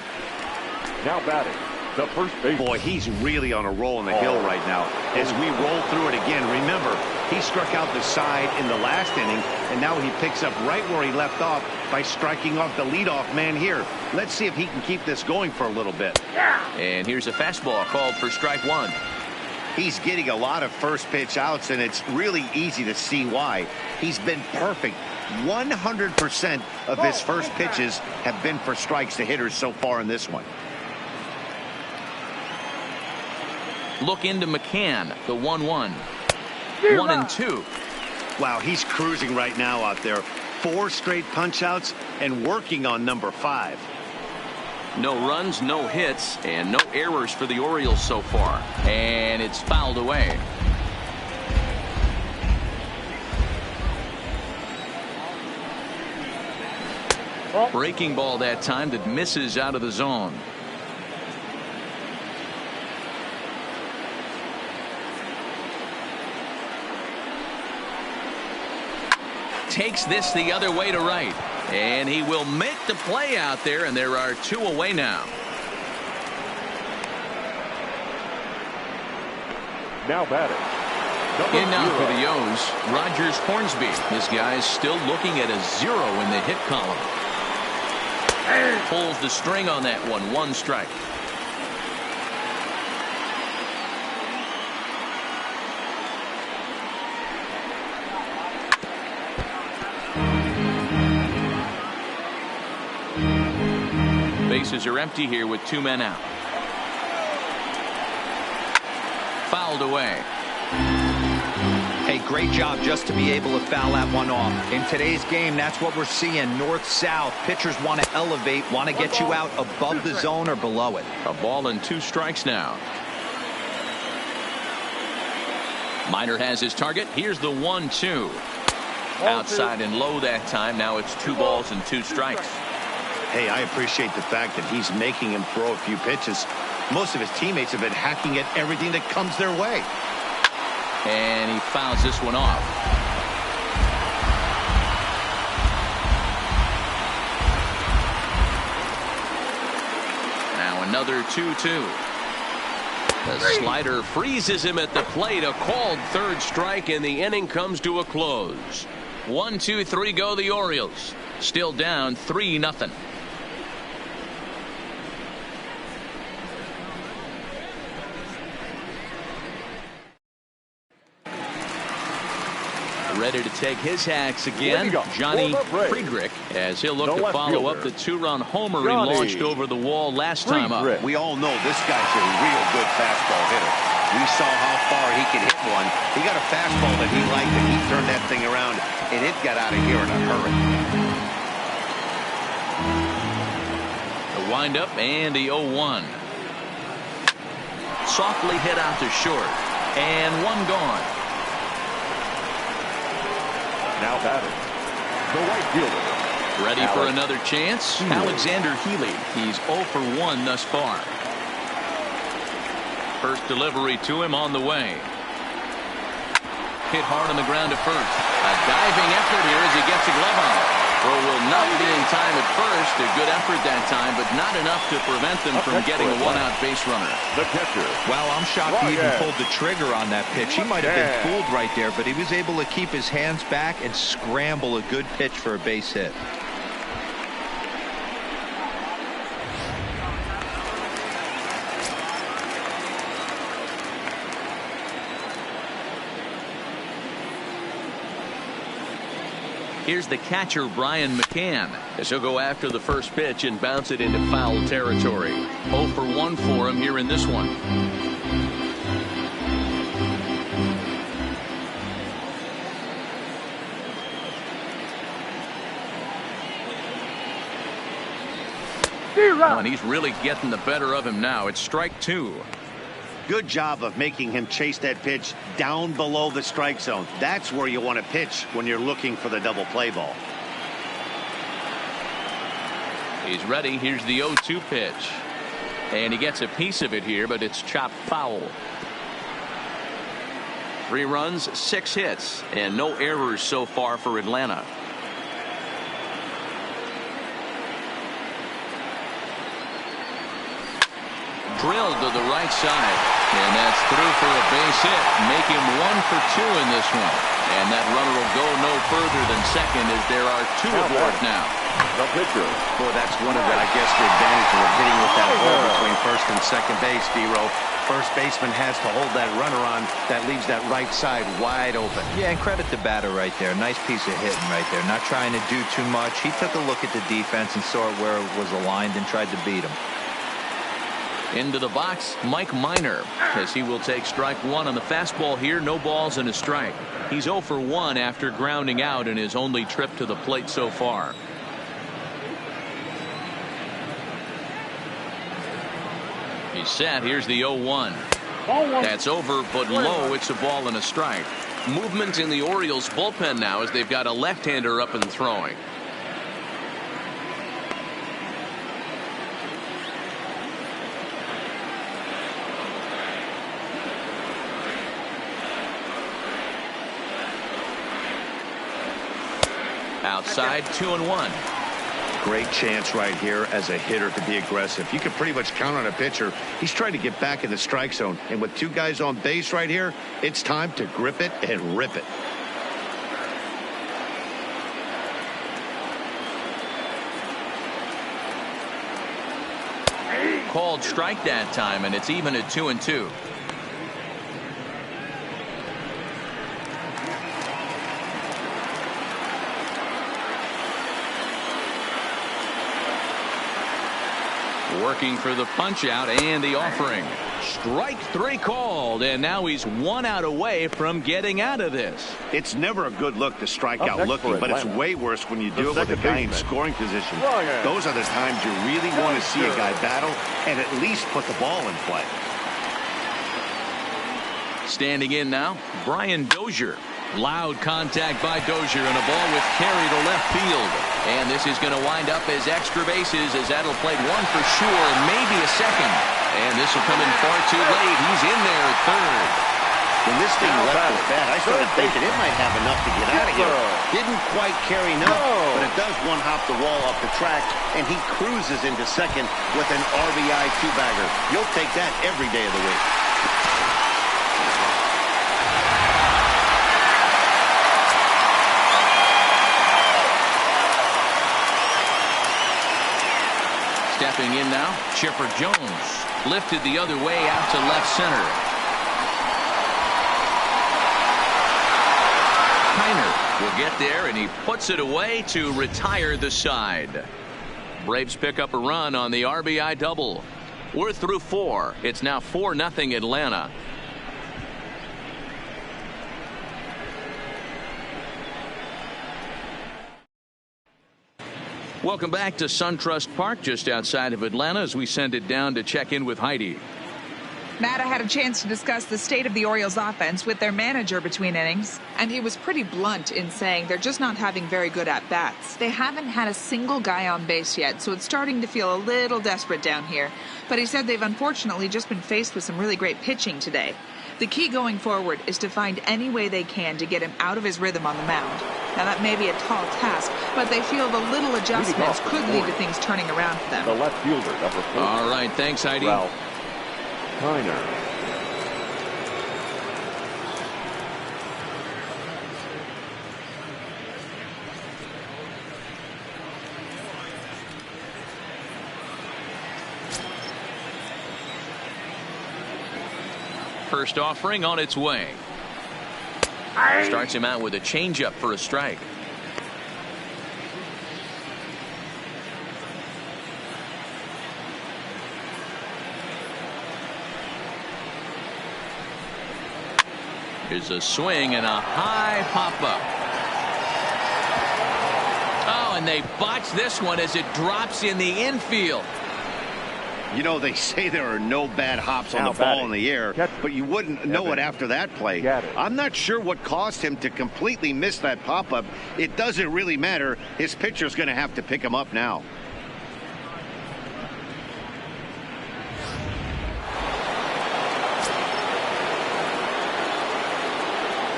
Now batting, the first base. Boy, he's really on a roll on the hill right now. As we roll through it again, remember, he struck out the side in the last inning, and now he picks up right where he left off by striking off the leadoff man here. Let's see if he can keep this going for a little bit. And here's a fastball called for strike one. He's getting a lot of first pitch outs, and it's really easy to see why. He's been perfect. 100% of his first pitches have been for strikes to hitters so far in this one. Look into McCann, the 1-1. 1-2. Wow, he's cruising right now out there. 4 straight punch outs and working on number 5. No runs, no hits, and no errors for the Orioles so far. And it's fouled away. Breaking ball that time that misses out of the zone. Takes this the other way to right. And he will make the play out there, and there are 2 away now. Now batting. In now for the O's, Rogers Hornsby. This guy's still looking at a 0 in the hit column. Pulls the string on that one. 1 strike. Bases are empty here with 2 men out. Fouled away. Hey, great job just to be able to foul that one off. In today's game, that's what we're seeing. North-south. Pitchers want to elevate, want to get you out above the zone or below it. A ball and 2 strikes now. Miner has his target. Here's the 1-2. Outside and low that time. Now it's 2 balls and 2 strikes. Hey, I appreciate the fact that he's making him throw a few pitches. Most of his teammates have been hacking at everything that comes their way. And he fouls this one off. Now another 2-2. The slider freezes him at the plate. A called 3rd strike, and the inning comes to a close. 1, 2, 3 go the Orioles. Still down 3-0. Ready to take his hacks again, Johnny Friedrich, as he'll look to follow up the 2-run homer he launched over the wall last time up. We all know this guy's a real good fastball hitter. We saw how far he could hit one. He got a fastball that he liked, and he turned that thing around, and it got out of here in a hurry. The windup and the 0-1. Softly hit out to short, and 1 gone. Now batting, the right fielder. Ready for another chance? Alexander Healy. He's 0 for 1 thus far. First delivery to him on the way. Hit hard on the ground to first. A diving effort here as he gets a glove on it. Throw will not be in time at first. A good effort that time, but not enough to prevent them from getting a 1-out base runner. The catcher. Well, I'm shocked he even pulled the trigger on that pitch. He might have been fooled right there, but he was able to keep his hands back and scramble a good pitch for a base hit. Here's the catcher, Brian McCann, as he'll go after the first pitch and bounce it into foul territory. 0 for 1 for him here in this one. Oh, and he's really getting the better of him now. It's strike 2. Good job of making him chase that pitch down below the strike zone. That's where you want to pitch when you're looking for the double play ball. He's ready. Here's the 0-2 pitch. And he gets a piece of it here, but it's chopped foul. 3 runs, 6 hits, and no errors so far for Atlanta. Drilled to the right side, and that's through for a base hit. Make him 1 for 2 in this one, and that runner will go no further than second as there are 2 aboard now. The pitcher. Boy, that's one of the, I guess, the advantages of hitting with that ball between first and second base, D-Row. First baseman has to hold that runner on. That leaves that right side wide open. Yeah, and credit the batter right there. Nice piece of hitting right there. Not trying to do too much. He took a look at the defense and saw it where it was aligned and tried to beat him. Into the box, Mike Minor, as he will take strike 1 on the fastball here. No balls and a strike. He's 0 for 1 after grounding out in his only trip to the plate so far. He's set. Here's the 0-1. That's over, but low. It's a ball and a strike. Movement in the Orioles bullpen now as they've got a left-hander up and throwing. Outside, 2-1. Great chance right here as a hitter to be aggressive. You can pretty much count on a pitcher. He's trying to get back in the strike zone. And with 2 guys on base right here, it's time to grip it and rip it. Called strike that time, and it's even at 2-2. Working for the punch out and the offering. Strike 3 called, and now he's 1 out away from getting out of this. It's never a good look to strike out looking, but it's way worse when you do it with a guy in scoring position. Those are the times you really want to see a guy battle and at least put the ball in play. Standing in now, Brian Dozier. Loud contact by Dozier, and a ball with carry to left field. And this is going to wind up as extra bases, as that'll play 1 for sure and maybe a second. And this will come in far too late. He's in there at third. When this thing left his bat, I started thinking it might have enough to get out of here. Didn't quite carry enough, but it does one-hop the wall off the track, and he cruises into second with an RBI 2-bagger. You'll take that every day of the week. Stepping in now, Chipper Jones. Lifted the other way out to left center. Kiner will get there, and he puts it away to retire the side. Braves pick up a run on the RBI double. We're through 4. It's now 4-0 Atlanta. Welcome back to SunTrust Park just outside of Atlanta as we send it down to check in with Heidi. Matt, I had a chance to discuss the state of the Orioles offense with their manager between innings, and he was pretty blunt in saying they're just not having very good at-bats. They haven't had a single guy on base yet, so it's starting to feel a little desperate down here. But he said they've unfortunately just been faced with some really great pitching today. The key going forward is to find any way they can to get him out of his rhythm on the mound. Now, that may be a tall task, but they feel the little adjustments could lead to things turning around for them. The left fielder, number 4. All right, thanks, Heidi. Ralph Kiner. First offering on its way. Starts him out with a changeup for a strike. Here's a swing and a high pop-up. Oh, and they botch this one as it drops in the infield. You know, they say there are no bad hops on the ball in the air, but you wouldn't know it after that play. I'm not sure what caused him to completely miss that pop-up. It doesn't really matter. His pitcher's going to have to pick him up now.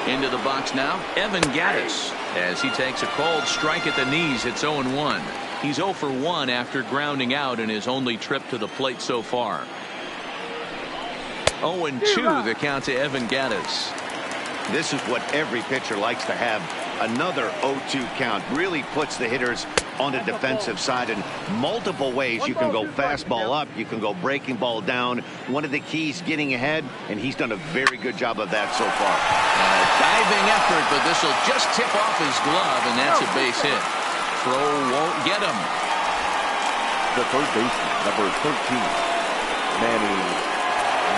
Into the box now, Evan Gattis, as he takes a called strike at the knees. It's 0-1. He's 0 for 1 after grounding out in his only trip to the plate so far. 0-2 the count to Evan Gattis. This is what every pitcher likes to have. Another 0-2 count really puts the hitters on the defensive side in multiple ways. You can go fastball up, you can go breaking ball down. One of the keys, getting ahead, and he's done a very good job of that so far. Diving effort, but this will just tip off his glove, and that's a base hit. Throw won't get him. The third baseman, number 13, Manny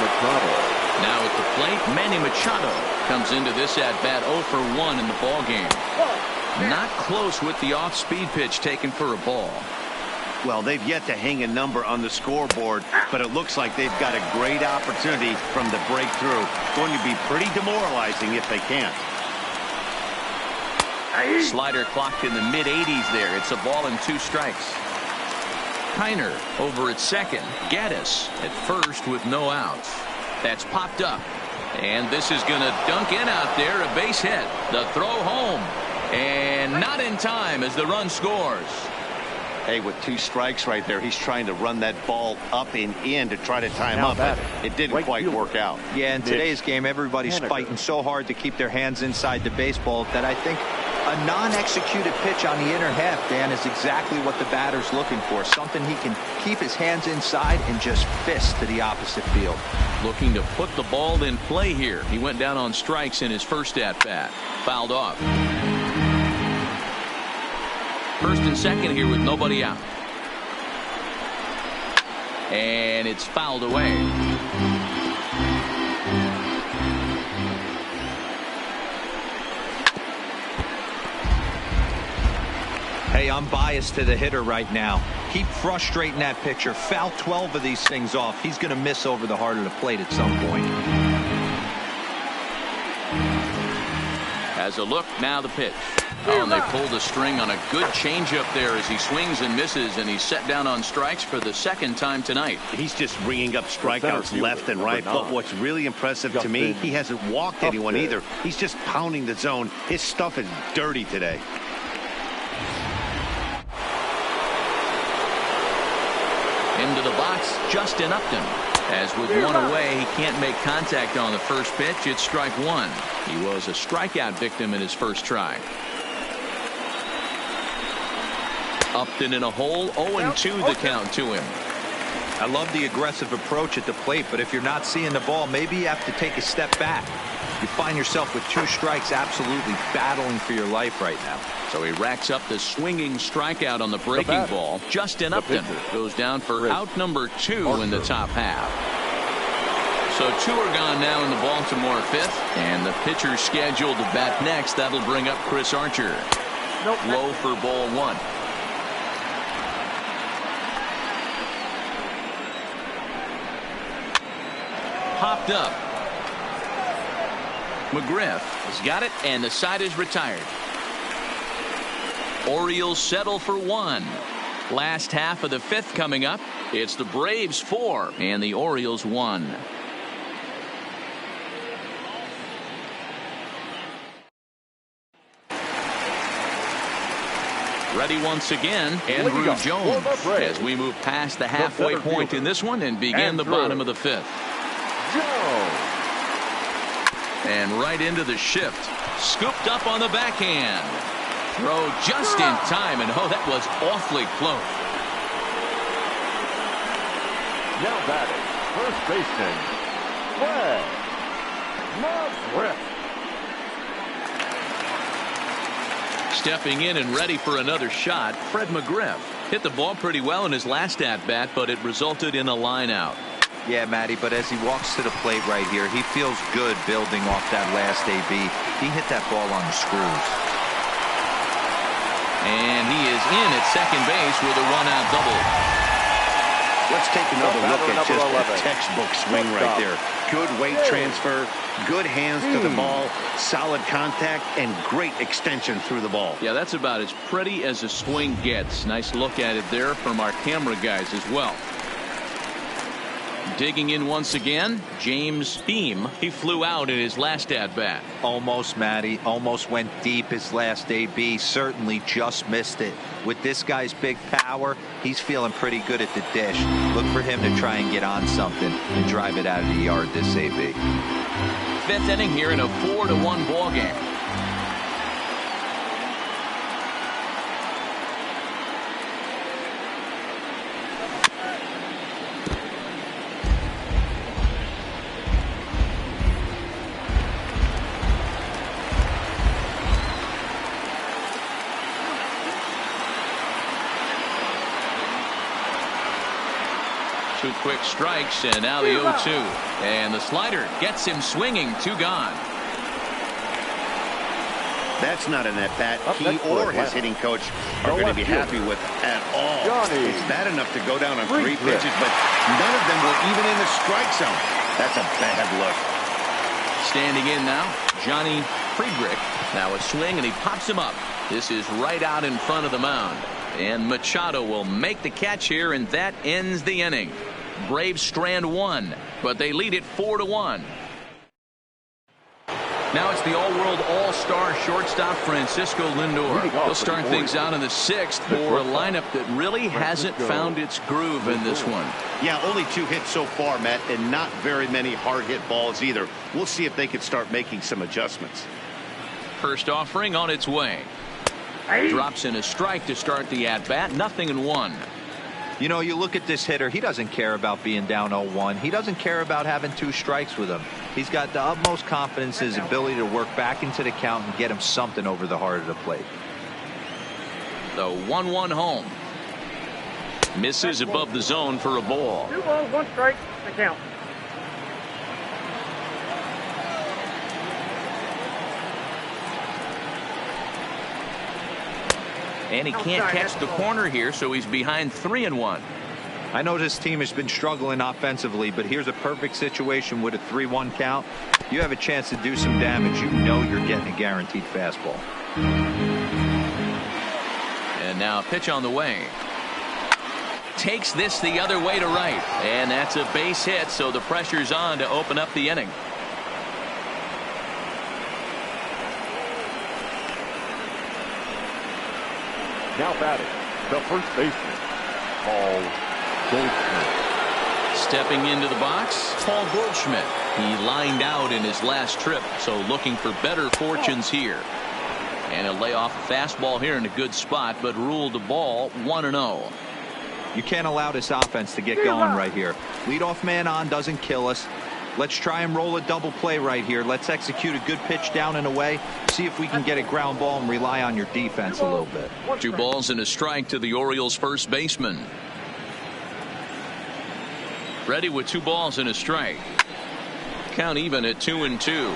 Machado. Now at the plate, Manny Machado comes into this at-bat 0 for 1 in the ballgame. Not close with the off-speed pitch taken for a ball. Well, they've yet to hang a number on the scoreboard, but it looks like they've got a great opportunity from the breakthrough. Going to be pretty demoralizing if they can't. Slider clocked in the mid-80s there. It's a ball and 2 strikes. Kiner over at second. Gattis at first with no outs. That's popped up. And this is going to dunk in out there. A base hit. The throw home. And not in time as the run scores. Hey, with 2 strikes right there, he's trying to run that ball up and in to try to tie him up, but it didn't quite work out. Yeah, in today's game, everybody's fighting so hard to keep their hands inside the baseball that I think a non-executed pitch on the inner half, Dan, is exactly what the batter's looking for. Something he can keep his hands inside and just fist to the opposite field. Looking to put the ball in play here. He went down on strikes in his first at-bat. Fouled off. First and second here with nobody out. And it's fouled away. Hey, I'm biased to the hitter right now. Keep frustrating that pitcher. Foul 12 of these things off. He's going to miss over the heart of the plate at some point. As a look, now the pitch. Oh, and they pulled a string on a good changeup there as he swings and misses, and he's set down on strikes for the second time tonight. He's just ringing up strikeouts left and right. But what's really impressive to me, he hasn't walked anyone either. He's just pounding the zone. His stuff is dirty today. Into the box, Justin Upton. As with one away, he can't make contact on the first pitch. It's strike 1. He was a strikeout victim in his first try. Upton in a hole, 0-2 the count to him. I love the aggressive approach at the plate, but if you're not seeing the ball, maybe you have to take a step back. You find yourself with 2 strikes, absolutely battling for your life right now. So he racks up the swinging strikeout on the breaking ball. Justin Upton goes down for out number 2 in the top half. So 2 are gone now in the Baltimore 5th, and the pitcher scheduled to bat next. That'll bring up Chris Archer. Low for ball 1. Popped up. McGriff has got it, and the side is retired. Orioles settle for 1. Last half of the 5th coming up. It's the Braves 4 and the Orioles 1. Ready once again, Andrew Jones, as we move past the halfway point in this one and begin the bottom of the 5th. And right into the shift. Scooped up on the backhand. Throw just in time, and oh, that was awfully close. Now batting, first baseman, Fred McGriff. Stepping in and ready for another shot, Fred McGriff hit the ball pretty well in his last at-bat, but it resulted in a line out. Yeah, Matty, but as he walks to the plate right here, he feels good building off that last AB. He hit that ball on the screws. And he is in at second base with a one-out double. Let's take another look at just a textbook swing right there. Good weight transfer, good hands to the ball, solid contact, and great extension through the ball. Yeah, that's about as pretty as a swing gets. Nice look at it there from our camera guys as well. Digging in once again, James Beam. He flew out in his last at-bat. Almost, Matty. Almost went deep his last AB. Certainly just missed it. With this guy's big power, he's feeling pretty good at the dish. Look for him to try and get on something and drive it out of the yard this AB. Fifth inning here in a 4-1 ball game. Two quick strikes, and now the 0-2. And the slider gets him swinging. Two gone. That's not an at-bat he or his hitting coach are going to be happy with at all. It's bad enough to go down on 3 pitches, but none of them were even in the strike zone. That's a bad look. Standing in now, Johnny Friedrich. Now a swing, and he pops him up. This is right out in front of the mound. And Machado will make the catch here, and that ends the inning. Braves strand one, but they lead it 4-1. Now it's the all-world all-star shortstop Francisco Lindor. He'll start things out in the 6th for a lineup that really hasn't found its groove in this one. Yeah, only 2 hits so far, Matt, and not very many hard hit balls either. We'll see if they can start making some adjustments. First offering on its way. Drops in a strike to start the at-bat. 0-1. You know, you look at this hitter, he doesn't care about being down 0-1. He doesn't care about having 2 strikes with him. He's got the utmost confidence in his ability to work back into the count and get him something over the heart of the plate. The 1-1 home. Misses above the zone for a ball. 2 balls, 1 strike, the count. And he can't catch the corner here, so he's behind 3-1. I know this team has been struggling offensively, but here's a perfect situation with a 3-1 count. You have a chance to do some damage. You know you're getting a guaranteed fastball. And now a pitch on the way. Takes this the other way to right. And that's a base hit, so the pressure's on to open up the inning. Now batting, the first baseman, Paul Goldschmidt. Stepping into the box, Paul Goldschmidt. He lined out in his last trip, so looking for better fortunes here. And he'll lay off a fastball here in a good spot, but ruled the ball 1-0. You can't allow this offense to get going right here. Leadoff man on doesn't kill us. Let's try and roll a double play right here. Let's execute a good pitch down and away. See if we can get a ground ball and rely on your defense a little bit. 2 balls and a strike to the Orioles first baseman. Ready with 2 balls and a strike. Count even at 2-2.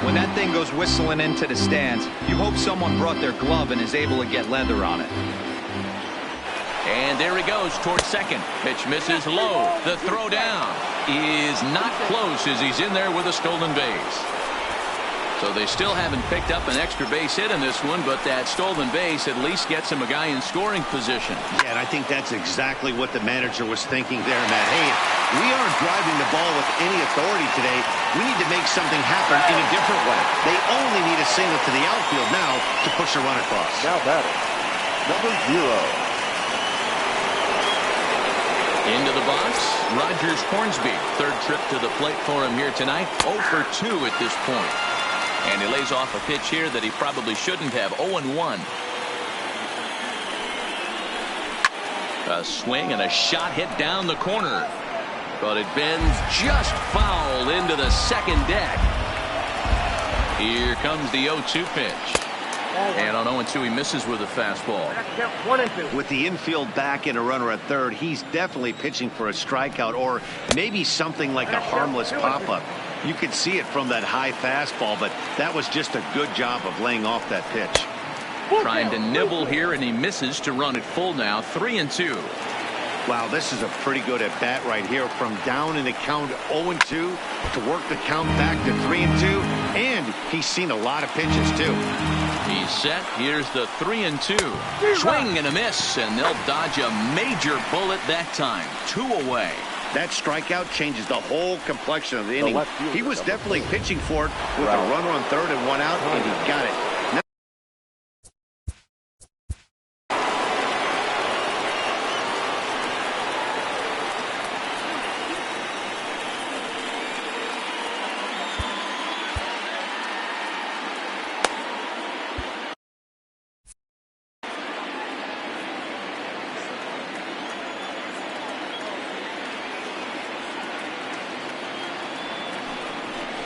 When that thing goes whistling into the stands, you hope someone brought their glove and is able to get leather on it. And there he goes towards second. Pitch misses low. The throw down is not close as he's in there with a stolen base. So they still haven't picked up an extra base hit in this one, but that stolen base at least gets him a guy in scoring position. Yeah, and I think that's exactly what the manager was thinking there, Matt. Hey, we aren't driving the ball with any authority today. We need to make something happen in a different way. They only need a single to the outfield now to push a run across. Now batting, number 0. Into the box, Rogers Hornsby. 3rd trip to the plate for him here tonight. 0 for 2 at this point. And he lays off a pitch here that he probably shouldn't have. 0-1. A swing and a shot hit down the corner. But it bends just foul into the second deck. Here comes the 0-2 pitch. And on 0-2, he misses with a fastball. 1-2. With the infield back and a runner at third, he's definitely pitching for a strikeout or maybe something like a harmless pop-up. You could see it from that high fastball, but that was just a good job of laying off that pitch. Trying to nibble here, and he misses to run it full now. 3-2. Wow, this is a pretty good at bat right here. From down in the count 0-2 to work the count back to 3-2, and he's seen a lot of pitches too. He's set. Here's the 3-2. Swing and a miss, and they'll dodge a major bullet that time. 2 away. That strikeout changes the whole complexion of the inning. He was definitely pitching for it with a runner on third and 1 out, and he got it.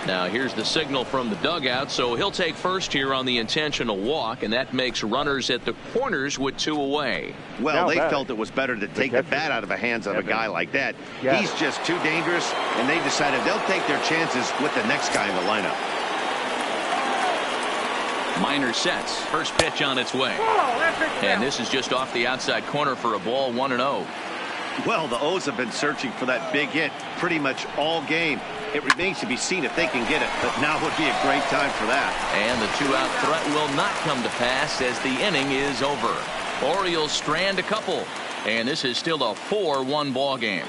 Now here's the signal from the dugout, so he'll take first here on the intentional walk, and that makes runners at the corners with 2 away. Well, they felt it was better to take the bat out of the hands of a guy like that. He's just too dangerous, and they decided they'll take their chances with the next guy in the lineup. Minor sets. First pitch on its way. And this is just off the outside corner for a ball. 1-0. Well, the O's have been searching for that big hit pretty much all game. It remains to be seen if they can get it, but now would be a great time for that. And the 2-out threat will not come to pass as the inning is over. Orioles strand a couple, and this is still a 4-1 ball game.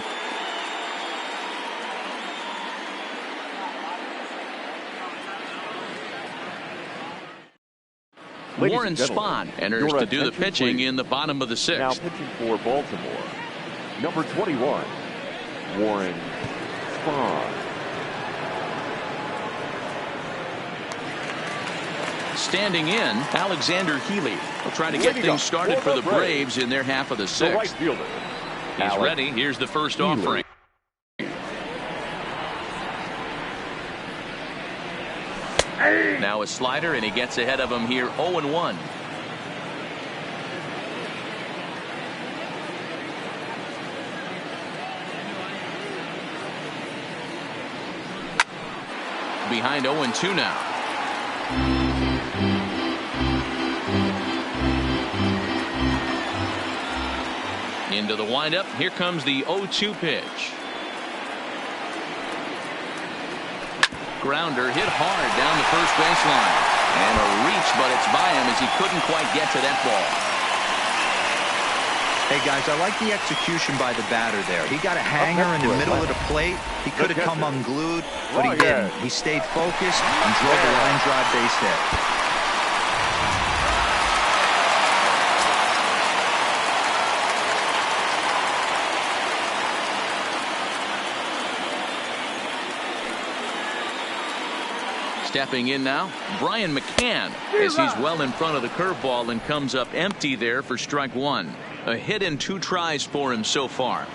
Warren Spahn enters to do the pitching in the bottom of the 6th. Now pitching for Baltimore, number 21, Warren Spahn. Standing in, Alexander Healy will try to get things started for the Braves in their half of the 6th. Right fielder, He's ready. Here's the first offering. Now a slider, and he gets ahead of him here. 0-1. Behind 0-2 now. Into the windup. Here comes the 0-2 pitch. Grounder hit hard down the first baseline. And a reach, but it's by him as he couldn't quite get to that ball. Hey, guys, I like the execution by the batter there. He got a hanger in the middle of the plate. He could have come unglued, but he didn't. He stayed focused and drove the line drive base hit. Stepping in now, Brian McCann, as he's well in front of the curveball and comes up empty there for strike 1. A hit and 2 tries for him so far.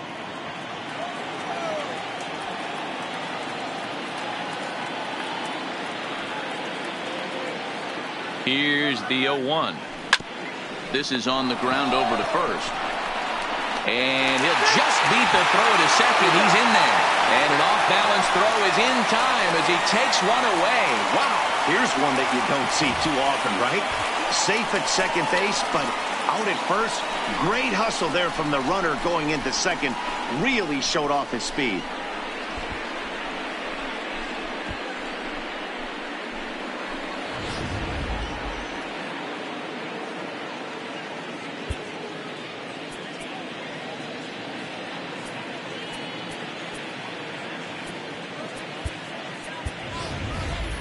Here's the 0-1. This is on the ground over to first. And he'll just beat the throw to second. He's in there. And an off-balance throw is in time as he takes one away. Wow. Here's one that you don't see too often, right? Safe at second base, but out at first. Great hustle there from the runner going into second. Really showed off his speed.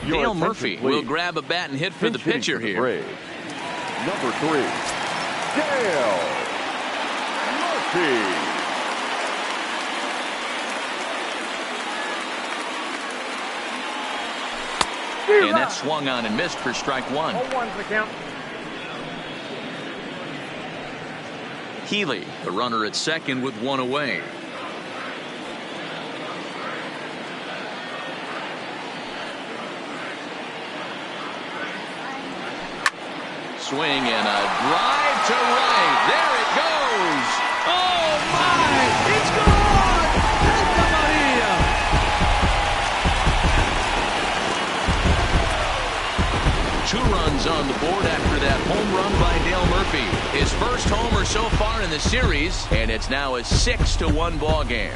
Dale Murphy will grab a bat and hit for the pitcher here. Number 3, Dale Murphy. And that swung on and missed for strike 1. 0-1's the count. Healy, the runner at second with 1 away. swing and a drive to right. There it goes. Oh, my! It's gone! Santa Maria! Two runs on the board after that home run by Dale Murphy. His first homer so far in the series, and it's now a 6-1 ball game.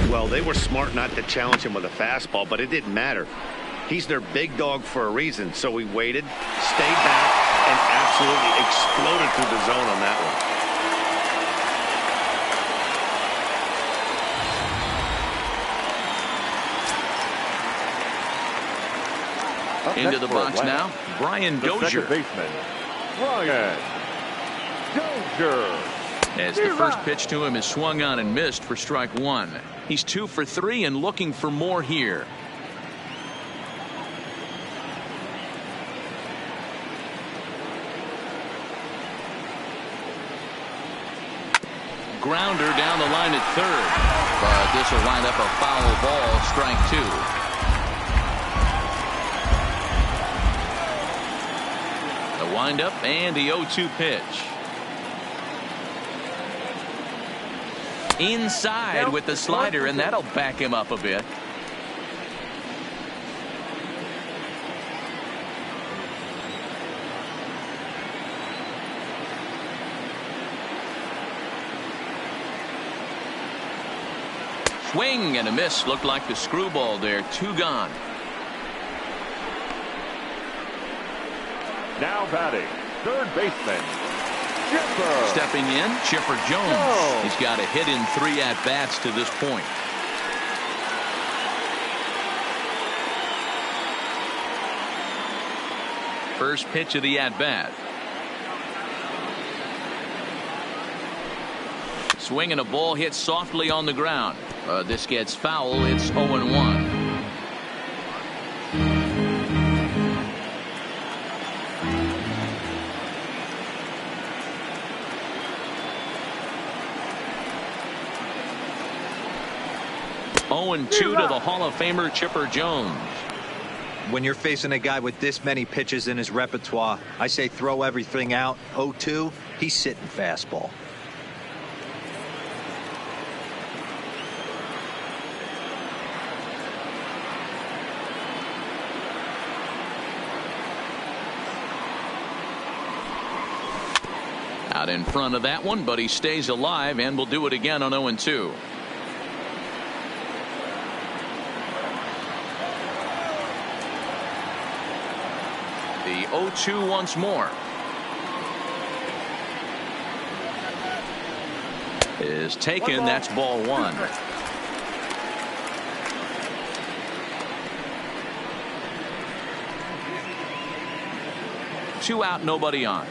Well, they were smart not to challenge him with a fastball, but it didn't matter. He's their big dog for a reason, so he waited, stayed back, and absolutely exploded through the zone on that one. Into the box now, Brian Dozier. Second baseman, Brian Dozier. As the first pitch to him is swung on and missed for strike one. He's 2 for 3 and looking for more here. Grounder down the line at third, but this will wind up a foul ball, strike 2. The windup and the 0-2 pitch. Inside with the slider, and that'll back him up a bit. Swing and a miss. Looked like the screwball there. 2 gone. Now batting, third baseman, Chipper. Stepping in, Chipper Jones. He's got a hit in 3 at-bats to this point. First pitch of the at-bat. Swing and a ball hit softly on the ground. This gets foul. It's 0-1. To the Hall of Famer Chipper Jones. When you're facing a guy with this many pitches in his repertoire, I say throw everything out. 0-2, he's sitting fastball. Out in front of that one, but he stays alive and will do it again on 0-2. The 0-2 once more. Is taken. That's ball 1. Two out, nobody on.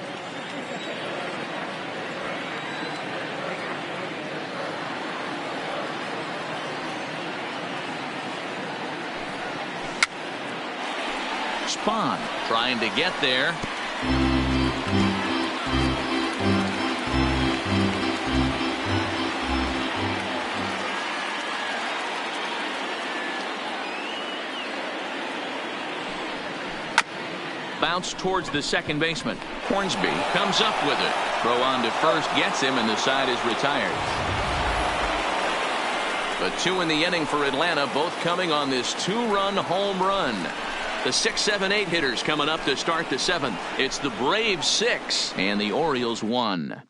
Spahn trying to get there. Bounce towards the second baseman. Hornsby comes up with it. Throw on to first gets him, and the side is retired. But 2 in the inning for Atlanta, both coming on this 2-run home run. The 6, 7, 8 hitters coming up to start the 7th. It's the Braves 6 and the Orioles 1.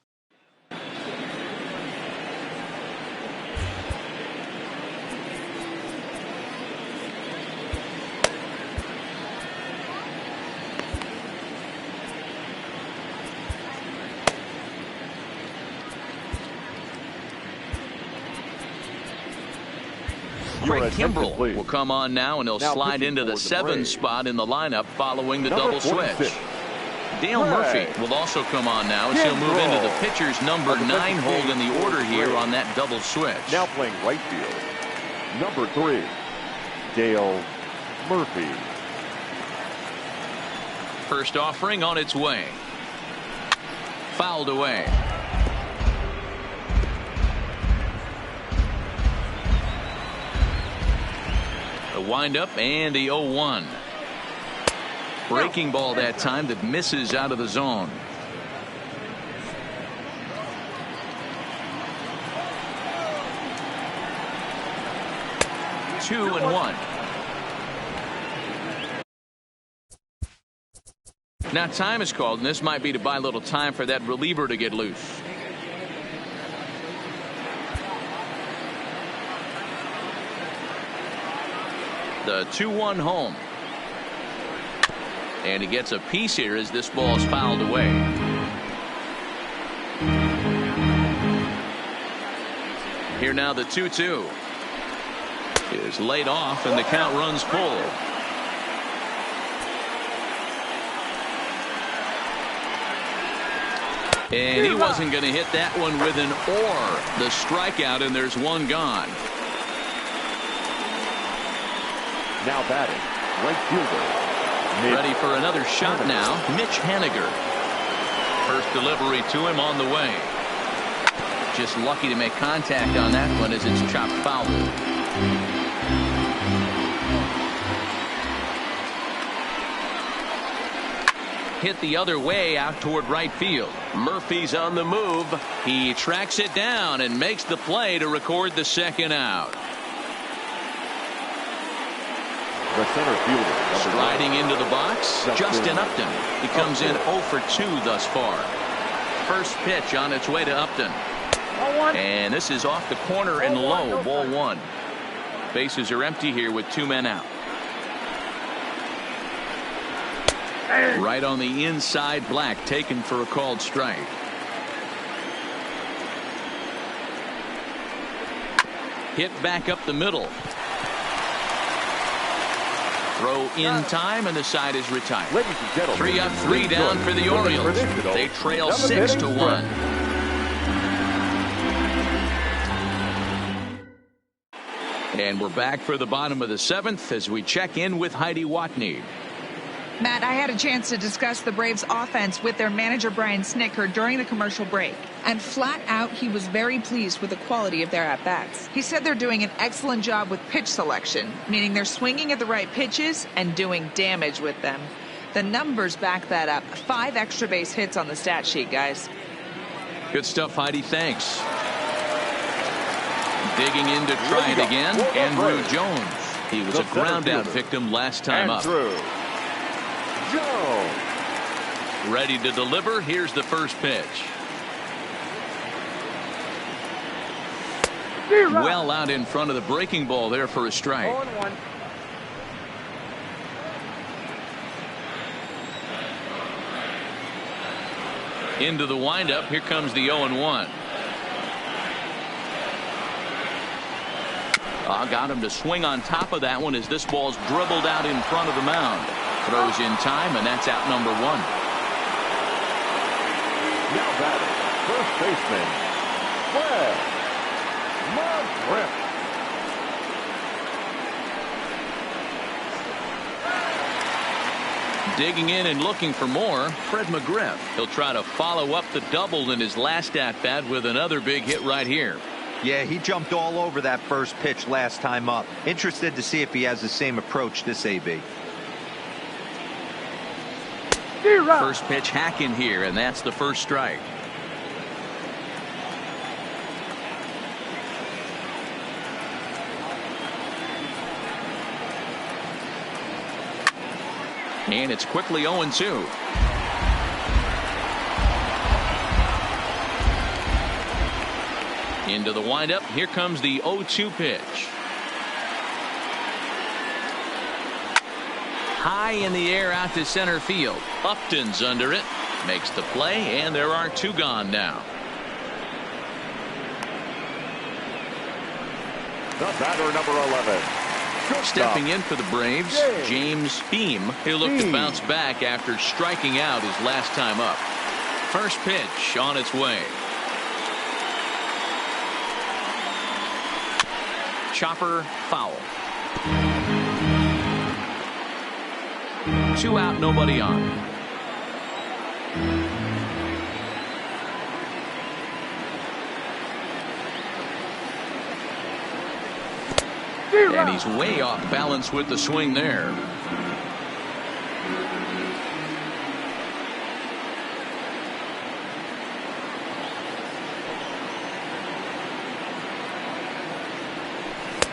Craig Kimbrell will come on now, and he'll slide into the 7 spot in the lineup following the double switch. Dale Murphy will also come on now, as he'll move into the pitcher's number 9 hold in the order here on that double switch. Now playing right field, number 3, Dale Murphy. First offering on its way. Fouled away. The windup and the 0-1. Breaking ball that time that misses out of the zone. Two and one. Now time is called, and this might be to buy a little time for that reliever to get loose. The 2-1 home. And he gets a piece here as this ball is fouled away. Here now the 2-2 is laid off, and the count runs full. And he wasn't going to hit that one with an or. The strikeout, and there's one gone. Now batting, right fielder. Ready for another shot now, Mitch Haniger. First delivery to him on the way. Just lucky to make contact on that one as it's chopped foul. Hit the other way out toward right field. Murphy's on the move. He tracks it down and makes the play to record the second out. The center fielder. Striding into the box, Justin Upton. He comes in 0 for 2 thus far. First pitch on its way to Upton. And this is off the corner and low, ball 1. Bases are empty here with 2 men out. Right on the inside, Black taken for a called strike. Hit back up the middle. Throw in time, and the side is retired. 3 up, 3 down for the Orioles. They trail 6-1. And we're back for the bottom of the 7th as we check in with Heidi Watney. Matt, I had a chance to discuss the Braves offense with their manager Brian Snitker during the commercial break. And flat out, he was very pleased with the quality of their at-bats. He said they're doing an excellent job with pitch selection, meaning they're swinging at the right pitches and doing damage with them. The numbers back that up. 5 extra base hits on the stat sheet, guys. Good stuff, Heidi. Thanks. Digging in to try it again, Andrew Jones. He was a ground-out victim last time up. Ready to deliver. Here's the first pitch. Well out in front of the breaking ball there for a strike. Into the windup. Here comes the 0-1. Got him to swing on top of that one as this ball's dribbled out in front of the mound. Throws in time, and that's out number 1. Now batting, first baseman, Fred McGriff. Digging in and looking for more, Fred McGriff. He'll try to follow up the double in his last at-bat with another big hit right here. Yeah, he jumped all over that first pitch last time up. Interested to see if he has the same approach this AB. First pitch hack in here, and that's the first strike. And it's quickly 0-2. Into the windup. Here comes the 0-2 pitch. High in the air out to center field. Upton's under it. Makes the play, and there are 2 gone now. The batter, number 11. Stepping in for the Braves, James Beam. He'll look to bounce back after striking out his last time up. First pitch on its way. Chopper foul. 2 out, nobody on. And he's way off balance with the swing there.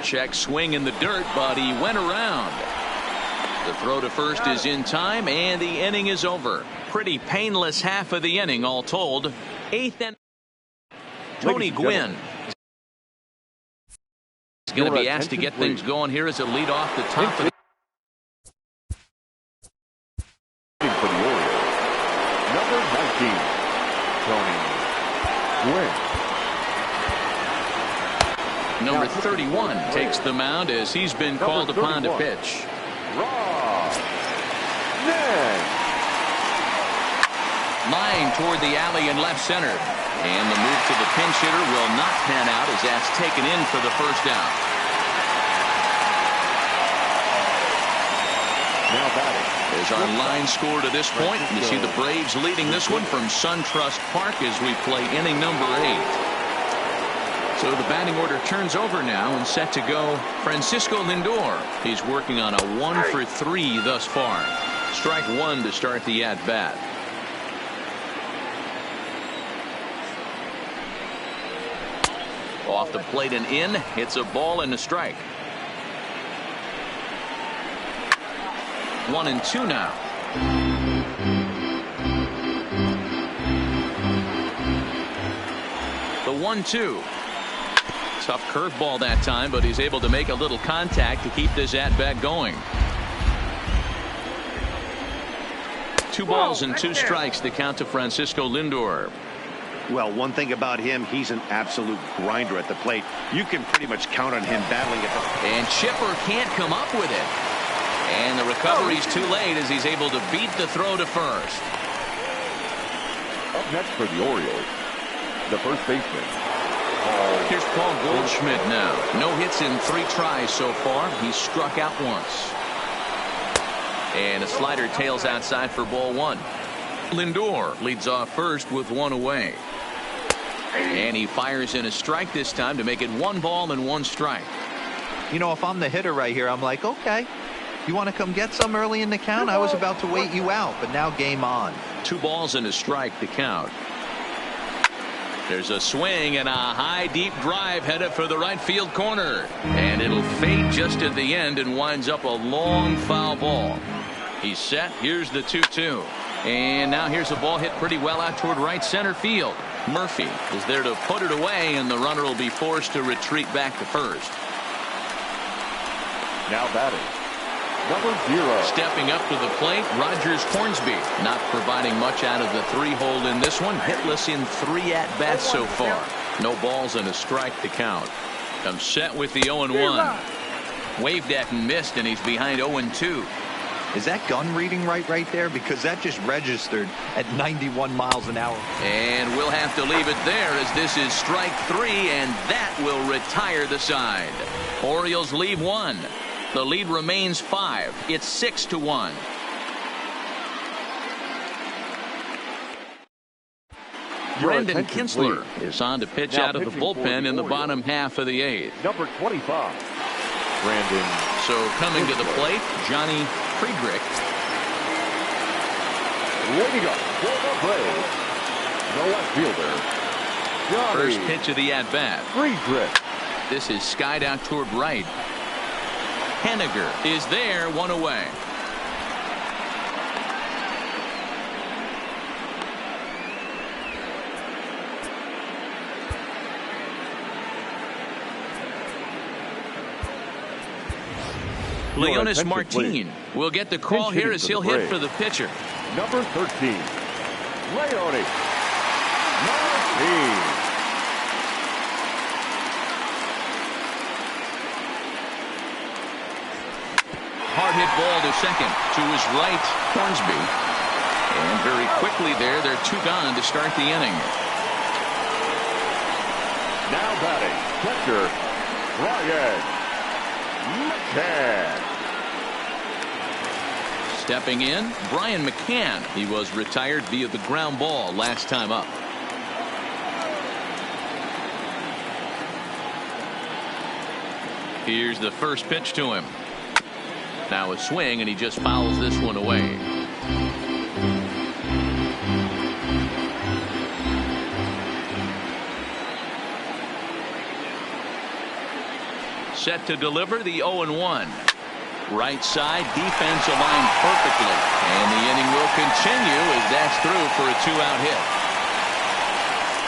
Check swing in the dirt, but he went around. The throw to first is in time, and the inning is over. Pretty painless half of the inning, all told. Eighth and Tony Gwynn is going to be asked to get things going here as a lead off the top of the for the Orioles. Number 19, Tony Gwynn. Number 31 takes the mound as he's been called upon to pitch. Line toward the alley in left center. And the move to the pinch hitter will not pan out as that's taken in for the first out. Now batting. There's our line score to this point. You see the Braves leading this one from SunTrust Park as we play inning number 8. So the batting order turns over now and set to go Francisco Lindor. He's working on a 1-for-3 thus far. Strike one to start the at-bat. Off the plate and in. It's a ball and a strike. 1-2 now. The 1-2. Tough curveball that time, but he's able to make a little contact to keep this at-bat going. 2 balls and 2 strikes to count to Francisco Lindor. Well, one thing about him, he's an absolute grinder at the plate. You can pretty much count on him battling at the... And Chipper can't come up with it. And the recovery's too late as he's able to beat the throw to first. Up next for the Orioles, the first baseman. Here's Paul Goldschmidt now. No hits in 3 tries so far. He's struck out once. And a slider tails outside for ball 1. Lindor leads off first with 1 away. And he fires in a strike this time to make it 1 ball and 1 strike. You know, if I'm the hitter right here, I'm like, okay, you want to come get some early in the count? I was about to wait you out, but now game on. 2 balls and a strike to count. There's a swing and a high deep drive headed for the right field corner. And it'll fade just at the end and winds up a long foul ball. He's set. Here's the 2-2. And now here's a ball hit pretty well out toward right center field. Murphy is there to put it away, and the runner will be forced to retreat back to first. Now batting, number 0. Stepping up to the plate, Rogers Hornsby. Not providing much out of the 3-hole in this one. Hitless in 3 at-bats so far. No balls and a strike to count. Comes set with the 0-1. Waved at and missed, and he's behind 0-2. Is that gun reading right there? Because that just registered at 91 miles an hour. And we'll have to leave it there as this is strike 3, and that will retire the side. Orioles leave 1. The lead remains 5. It's 6-1. Brendan Kinsler is on to pitch out of the bullpen in the bottom half of the 8th. Number 25, Brandon. So coming to the plate, Johnny Friedrich. Waiting up for the Braves, the left fielder, Johnny First pitch of the at-bat. Friedrich. This is skied out toward right. Henniger is there, 1 away. Leonis Martin will get the call here as he'll hit for the pitcher. Number 13, Leonis Martin. Hard hit ball to second. To his right, Hornsby. And very quickly there, they're 2 gone to start the inning. Now batting, catcher, Brian McCann. Stepping in, Brian McCann. He was retired via the ground ball last time up. Here's the first pitch to him. Now a swing, and he just fouls this one away. Set to deliver the 0-1. Right side, defense aligned perfectly. And the inning will continue as that's through for a 2-out hit.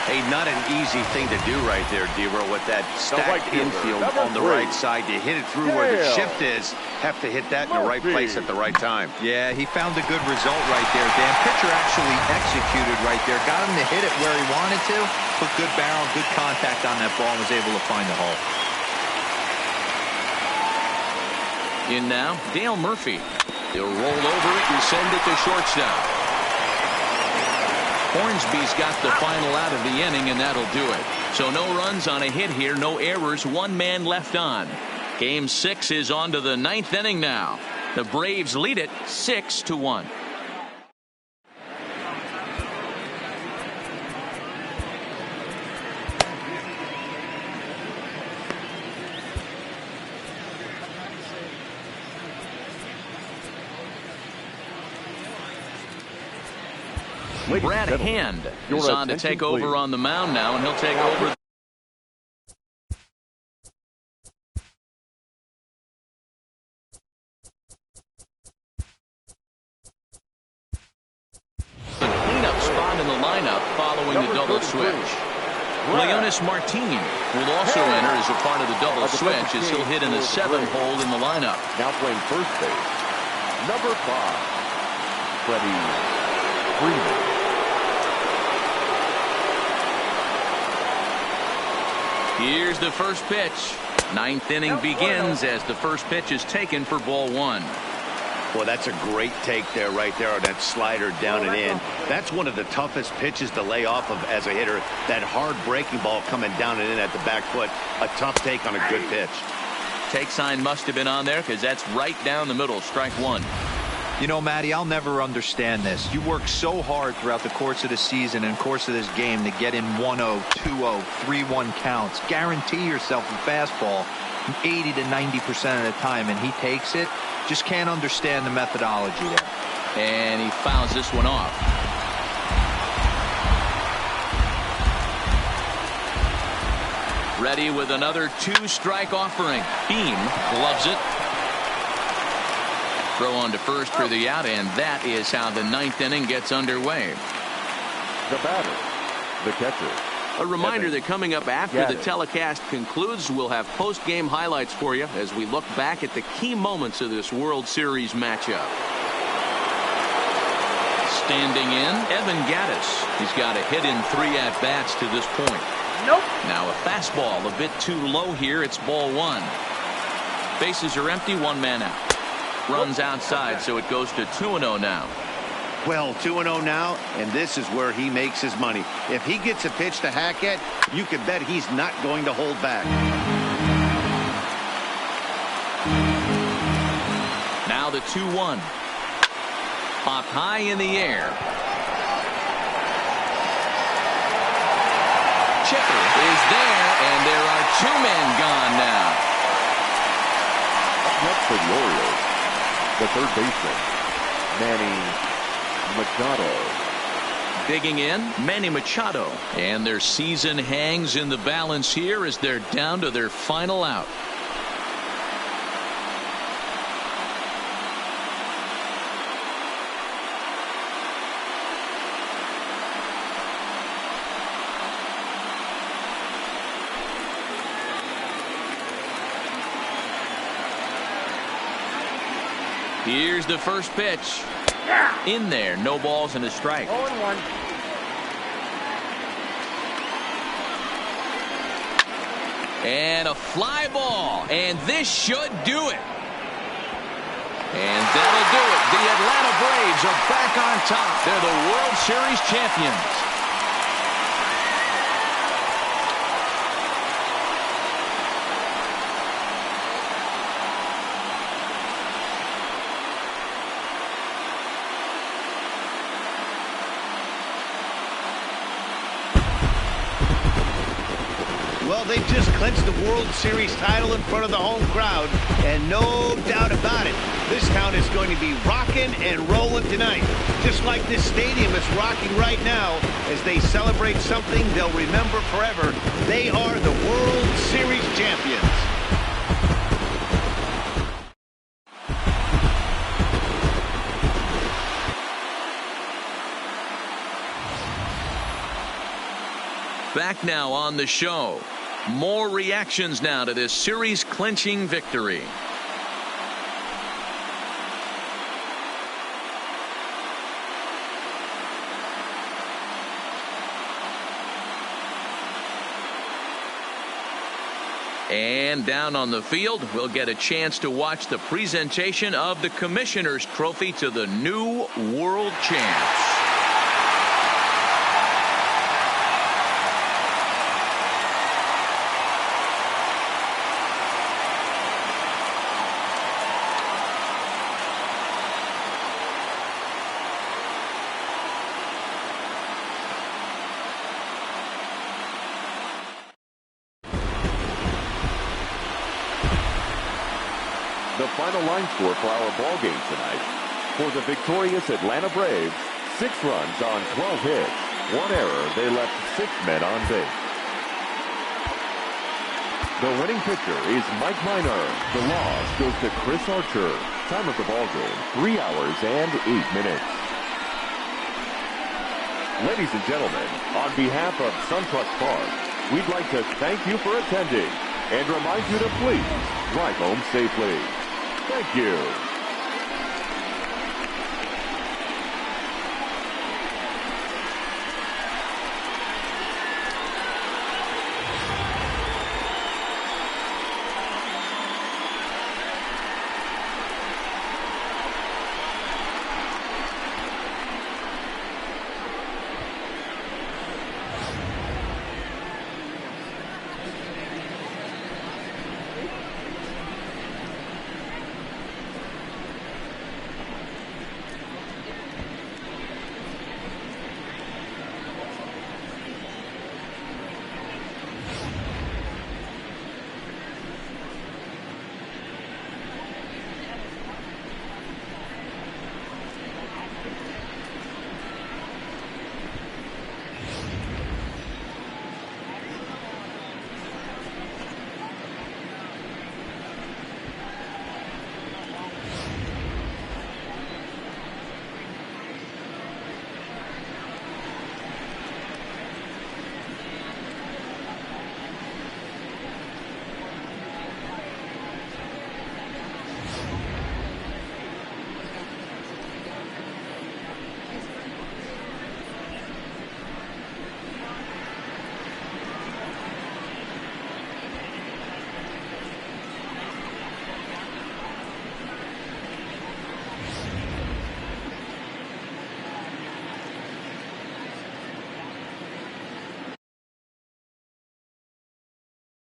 Hey, not an easy thing to do right there, D-Row, with that stacked infield on the right side. To hit it through where the shift is, have to hit that in the right place at the right time. Yeah, he found a good result right there, Dan. Pitcher actually executed right there. Got him to hit it where he wanted to. Put good barrel, good contact on that ball, and was able to find the hole. In now, Dale Murphy. He'll roll over it and send it to shortstop. Hornsby's got the final out of the inning, and that'll do it. So no runs on a hit here, no errors, one man left on. Game 6 is on to the 9th inning now. The Braves lead it 6-1. Brad Hand is on to take over on the mound now, and he'll take over. The cleanup spot in the lineup following the double switch. Leonis Martin will also enter as a part of the double switch as he'll hit in the 7th hole in the lineup. Now playing first base, number 5, Freddie Freeman. Here's the first pitch. 9th inning begins as the first pitch is taken for ball 1. Well, that's a great take there, right there, on that slider down and in. That's one of the toughest pitches to lay off of as a hitter. That hard breaking ball coming down and in at the back foot. A tough take on a good pitch. Take sign must have been on there because that's right down the middle. Strike 1. You know, Matty, I'll never understand this. You work so hard throughout the course of the season and course of this game to get in 1-0, 2-0, 3-1 counts. Guarantee yourself a fastball 80 to 90% of the time, and he takes it. Just can't understand the methodology there. And he fouls this one off. Ready with another 2-strike offering. Beam gloves it. Throw on to first for the out, and that is how the 9th inning gets underway. The batter, the catcher. A reminder that coming up after the telecast concludes, we'll have post-game highlights for you as we look back at the key moments of this World Series matchup. Standing in, Evan Gattis. He's got a hit in 3 at-bats to this point. Nope. Now a fastball a bit too low here. It's ball 1. Bases are empty, 1 man out. Runs outside, so it goes to 2-0 now. Well, 2-0 now, and this is where he makes his money. If he gets a pitch to hack at, you can bet he's not going to hold back. Now the 2-1. Popped high in the air. Chipper is there, and there are 2 men gone now. Up next for the Orioles, the third baseman, Manny Machado. Digging in, Manny Machado. And their season hangs in the balance here as they're down to their final out. Here's the first pitch. In there, no balls and a strike. 0-1. And a fly ball, and this should do it. And that'll do it. The Atlanta Braves are back on top. They're the World Series champions. Well, they just clinched the World Series title in front of the home crowd, and no doubt about it, this town is going to be rocking and rolling tonight, just like this stadium is rocking right now as they celebrate something they'll remember forever. They are the World Series champions. Back now on the show. More reactions now to this series-clinching victory. And down on the field, we'll get a chance to watch the presentation of the Commissioner's Trophy to the new world champs. The final line score for our ball game tonight. For the victorious Atlanta Braves, 6 runs on 12 hits. 1 error, they left 6 men on base. The winning pitcher is Mike Minor. The loss goes to Chris Archer. Time of the ball game, 3 hours and 8 minutes. Ladies and gentlemen, on behalf of SunTrust Park, we'd like to thank you for attending and remind you to please drive home safely. Thank you.